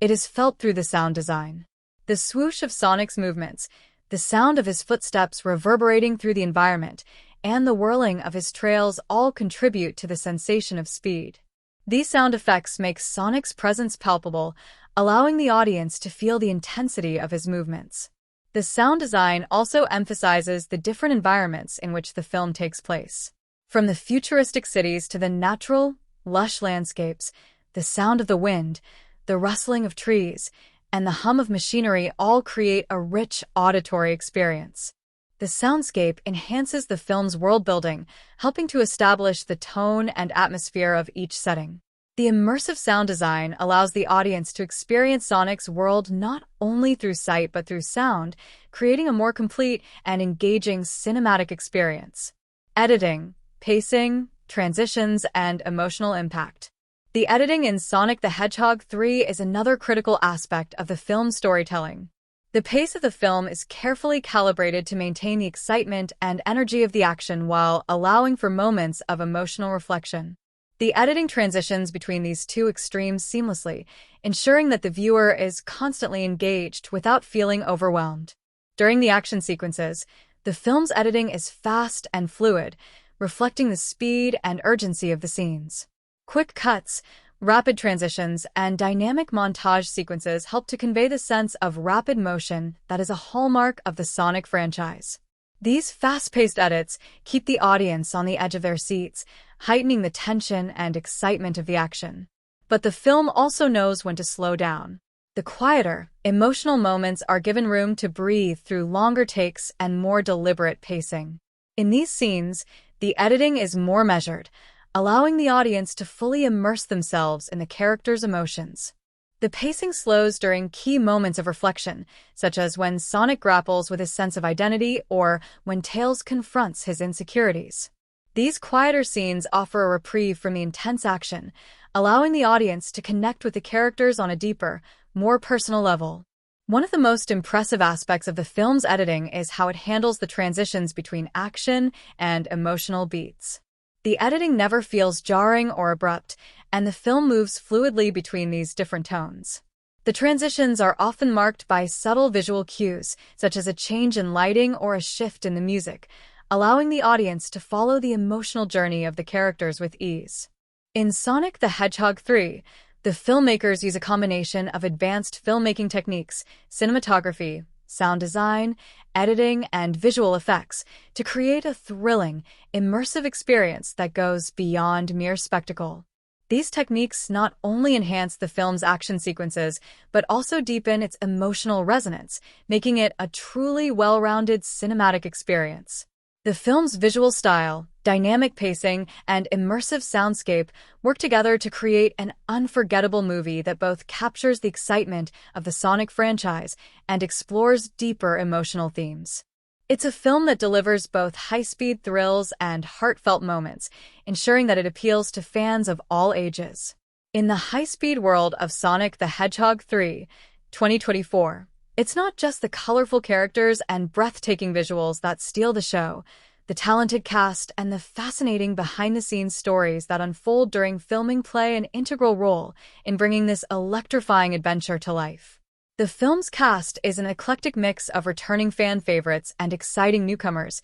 it is felt through the sound design. The swoosh of Sonic's movements, the sound of his footsteps reverberating through the environment, and the whirling of his trails all contribute to the sensation of speed. These sound effects make Sonic's presence palpable, allowing the audience to feel the intensity of his movements. The sound design also emphasizes the different environments in which the film takes place. From the futuristic cities to the natural, lush landscapes, the sound of the wind, the rustling of trees, and the hum of machinery all create a rich auditory experience. The soundscape enhances the film's world-building, helping to establish the tone and atmosphere of each setting. The immersive sound design allows the audience to experience Sonic's world not only through sight but through sound, creating a more complete and engaging cinematic experience. Editing, pacing, transitions, and emotional impact. The editing in Sonic the Hedgehog 3 is another critical aspect of the film's storytelling. The pace of the film is carefully calibrated to maintain the excitement and energy of the action while allowing for moments of emotional reflection. The editing transitions between these two extremes seamlessly, ensuring that the viewer is constantly engaged without feeling overwhelmed. During the action sequences, the film's editing is fast and fluid, reflecting the speed and urgency of the scenes. Quick cuts, rapid transitions, and dynamic montage sequences help to convey the sense of rapid motion that is a hallmark of the Sonic franchise. These fast-paced edits keep the audience on the edge of their seats, heightening the tension and excitement of the action. But the film also knows when to slow down. The quieter, emotional moments are given room to breathe through longer takes and more deliberate pacing. In these scenes, the editing is more measured, allowing the audience to fully immerse themselves in the characters' emotions. The pacing slows during key moments of reflection, such as when Sonic grapples with his sense of identity or when Tails confronts his insecurities. These quieter scenes offer a reprieve from the intense action, allowing the audience to connect with the characters on a deeper, more personal level. One of the most impressive aspects of the film's editing is how it handles the transitions between action and emotional beats. The editing never feels jarring or abrupt, and the film moves fluidly between these different tones. The transitions are often marked by subtle visual cues, such as a change in lighting or a shift in the music, allowing the audience to follow the emotional journey of the characters with ease. In Sonic the Hedgehog 3, the filmmakers use a combination of advanced filmmaking techniques, cinematography, sound design, editing, and visual effects to create a thrilling, immersive experience that goes beyond mere spectacle. These techniques not only enhance the film's action sequences, but also deepen its emotional resonance, making it a truly well-rounded cinematic experience. The film's visual style, dynamic pacing, and immersive soundscape work together to create an unforgettable movie that both captures the excitement of the Sonic franchise and explores deeper emotional themes. It's a film that delivers both high-speed thrills and heartfelt moments, ensuring that it appeals to fans of all ages. In the high-speed world of Sonic the Hedgehog 3, 2024, it's not just the colorful characters and breathtaking visuals that steal the show. The talented cast and the fascinating behind-the-scenes stories that unfold during filming play an integral role in bringing this electrifying adventure to life. The film's cast is an eclectic mix of returning fan favorites and exciting newcomers,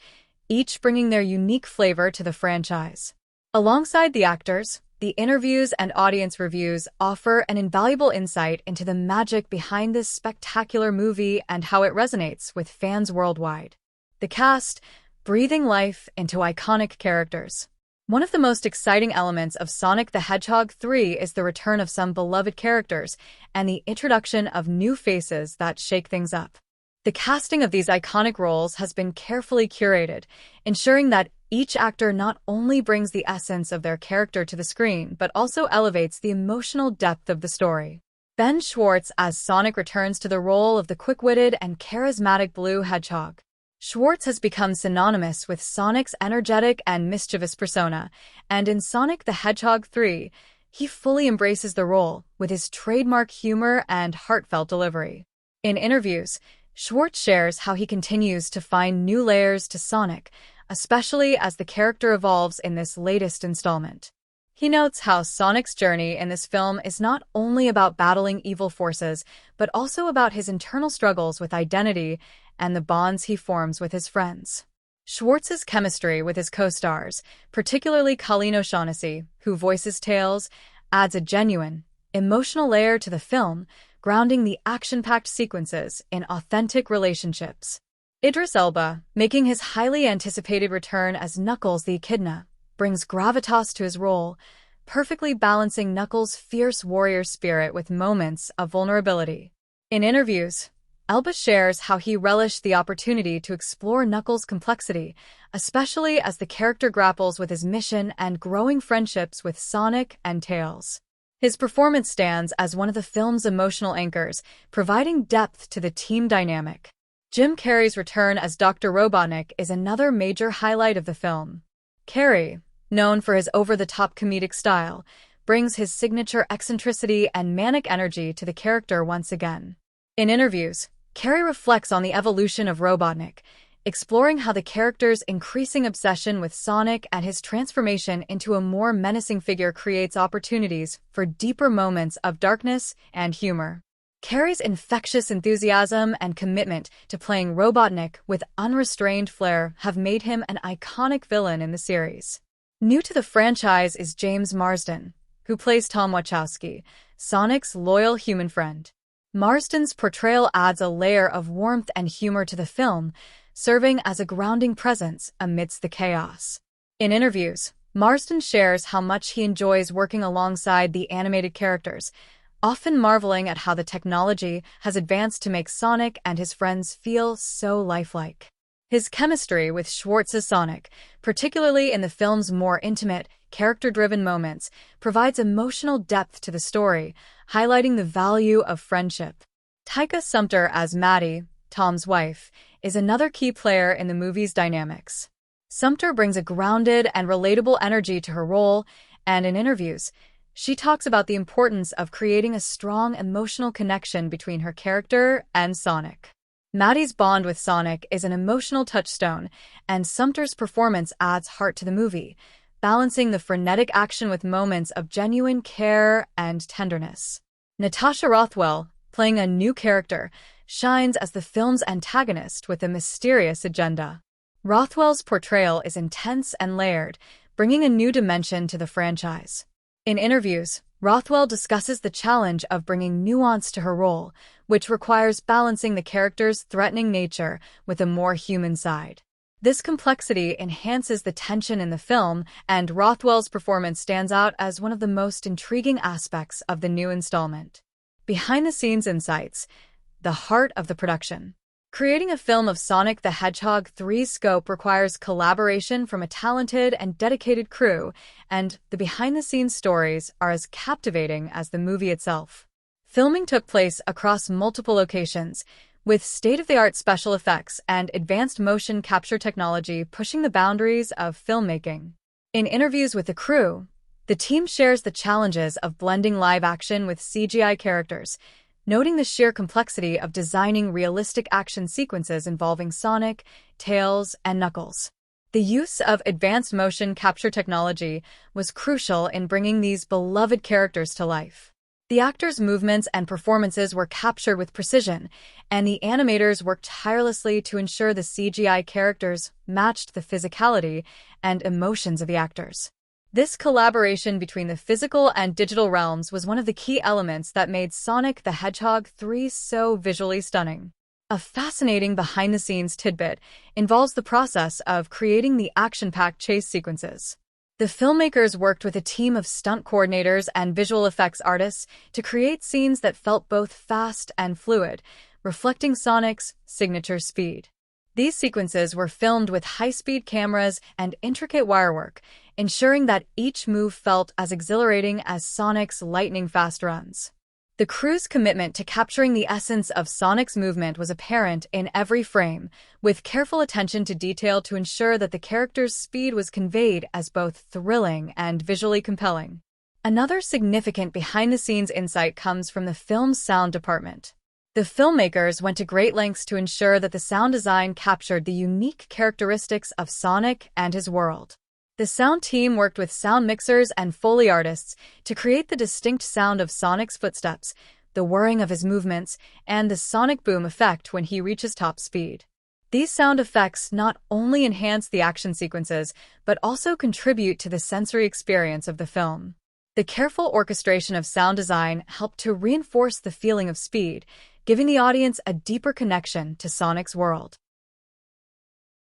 each bringing their unique flavor to the franchise. Alongside the actors, the interviews and audience reviews offer an invaluable insight into the magic behind this spectacular movie and how it resonates with fans worldwide. The cast, breathing life into iconic characters. One of the most exciting elements of Sonic the Hedgehog 3 is the return of some beloved characters and the introduction of new faces that shake things up. The casting of these iconic roles has been carefully curated, ensuring that each actor not only brings the essence of their character to the screen, but also elevates the emotional depth of the story. Ben Schwartz as Sonic returns to the role of the quick-witted and charismatic Blue Hedgehog. Schwartz has become synonymous with Sonic's energetic and mischievous persona, and in Sonic the Hedgehog 3, he fully embraces the role with his trademark humor and heartfelt delivery. In interviews, Schwartz shares how he continues to find new layers to Sonic, especially as the character evolves in this latest installment. He notes how Sonic's journey in this film is not only about battling evil forces, but also about his internal struggles with identity and the bonds he forms with his friends. Schwartz's chemistry with his co-stars, particularly Colleen O'Shaughnessy, who voices Tails, adds a genuine, emotional layer to the film, grounding the action-packed sequences in authentic relationships. Idris Elba, making his highly anticipated return as Knuckles the Echidna, brings gravitas to his role, perfectly balancing Knuckles' fierce warrior spirit with moments of vulnerability. In interviews, Elba shares how he relished the opportunity to explore Knuckles' complexity, especially as the character grapples with his mission and growing friendships with Sonic and Tails. His performance stands as one of the film's emotional anchors, providing depth to the team dynamic. Jim Carrey's return as Dr. Robotnik is another major highlight of the film. Carrey, known for his over-the-top comedic style, brings his signature eccentricity and manic energy to the character once again. In interviews, Carrey reflects on the evolution of Robotnik, exploring how the character's increasing obsession with Sonic and his transformation into a more menacing figure creates opportunities for deeper moments of darkness and humor. Carrey's infectious enthusiasm and commitment to playing Robotnik with unrestrained flair have made him an iconic villain in the series. New to the franchise is James Marsden, who plays Tom Wachowski, Sonic's loyal human friend. Marsden's portrayal adds a layer of warmth and humor to the film, serving as a grounding presence amidst the chaos. In interviews, Marsden shares how much he enjoys working alongside the animated characters, often marveling at how the technology has advanced to make Sonic and his friends feel so lifelike. His chemistry with Schwartz's Sonic, particularly in the film's more intimate, character-driven moments, provides emotional depth to the story, highlighting the value of friendship. Taika Sumpter as Maddie, Tom's wife, is another key player in the movie's dynamics. Sumpter brings a grounded and relatable energy to her role, and in interviews, she talks about the importance of creating a strong emotional connection between her character and Sonic. Maddie's bond with Sonic is an emotional touchstone, and Sumpter's performance adds heart to the movie, balancing the frenetic action with moments of genuine care and tenderness. Natasha Rothwell, playing a new character, shines as the film's antagonist with a mysterious agenda. Rothwell's portrayal is intense and layered, bringing a new dimension to the franchise. In interviews, Rothwell discusses the challenge of bringing nuance to her role, which requires balancing the character's threatening nature with a more human side. This complexity enhances the tension in the film, and Rothwell's performance stands out as one of the most intriguing aspects of the new installment. Behind-the-scenes insights, the heart of the production. Creating a film of Sonic the Hedgehog 3's scope requires collaboration from a talented and dedicated crew, and the behind-the-scenes stories are as captivating as the movie itself. Filming took place across multiple locations, with state-of-the-art special effects and advanced motion capture technology pushing the boundaries of filmmaking. In interviews with the crew, the team shares the challenges of blending live action with CGI characters, noting the sheer complexity of designing realistic action sequences involving Sonic, Tails, and Knuckles. The use of advanced motion capture technology was crucial in bringing these beloved characters to life. The actors' movements and performances were captured with precision, and the animators worked tirelessly to ensure the CGI characters matched the physicality and emotions of the actors. This collaboration between the physical and digital realms was one of the key elements that made Sonic the Hedgehog 3 so visually stunning. A fascinating behind-the-scenes tidbit involves the process of creating the action-packed chase sequences. The filmmakers worked with a team of stunt coordinators and visual effects artists to create scenes that felt both fast and fluid, reflecting Sonic's signature speed. These sequences were filmed with high-speed cameras and intricate wirework, ensuring that each move felt as exhilarating as Sonic's lightning-fast runs. The crew's commitment to capturing the essence of Sonic's movement was apparent in every frame, with careful attention to detail to ensure that the character's speed was conveyed as both thrilling and visually compelling. Another significant behind-the-scenes insight comes from the film's sound department. The filmmakers went to great lengths to ensure that the sound design captured the unique characteristics of Sonic and his world. The sound team worked with sound mixers and Foley artists to create the distinct sound of Sonic's footsteps, the whirring of his movements, and the sonic boom effect when he reaches top speed. These sound effects not only enhance the action sequences, but also contribute to the sensory experience of the film. The careful orchestration of sound design helped to reinforce the feeling of speed, giving the audience a deeper connection to Sonic's world.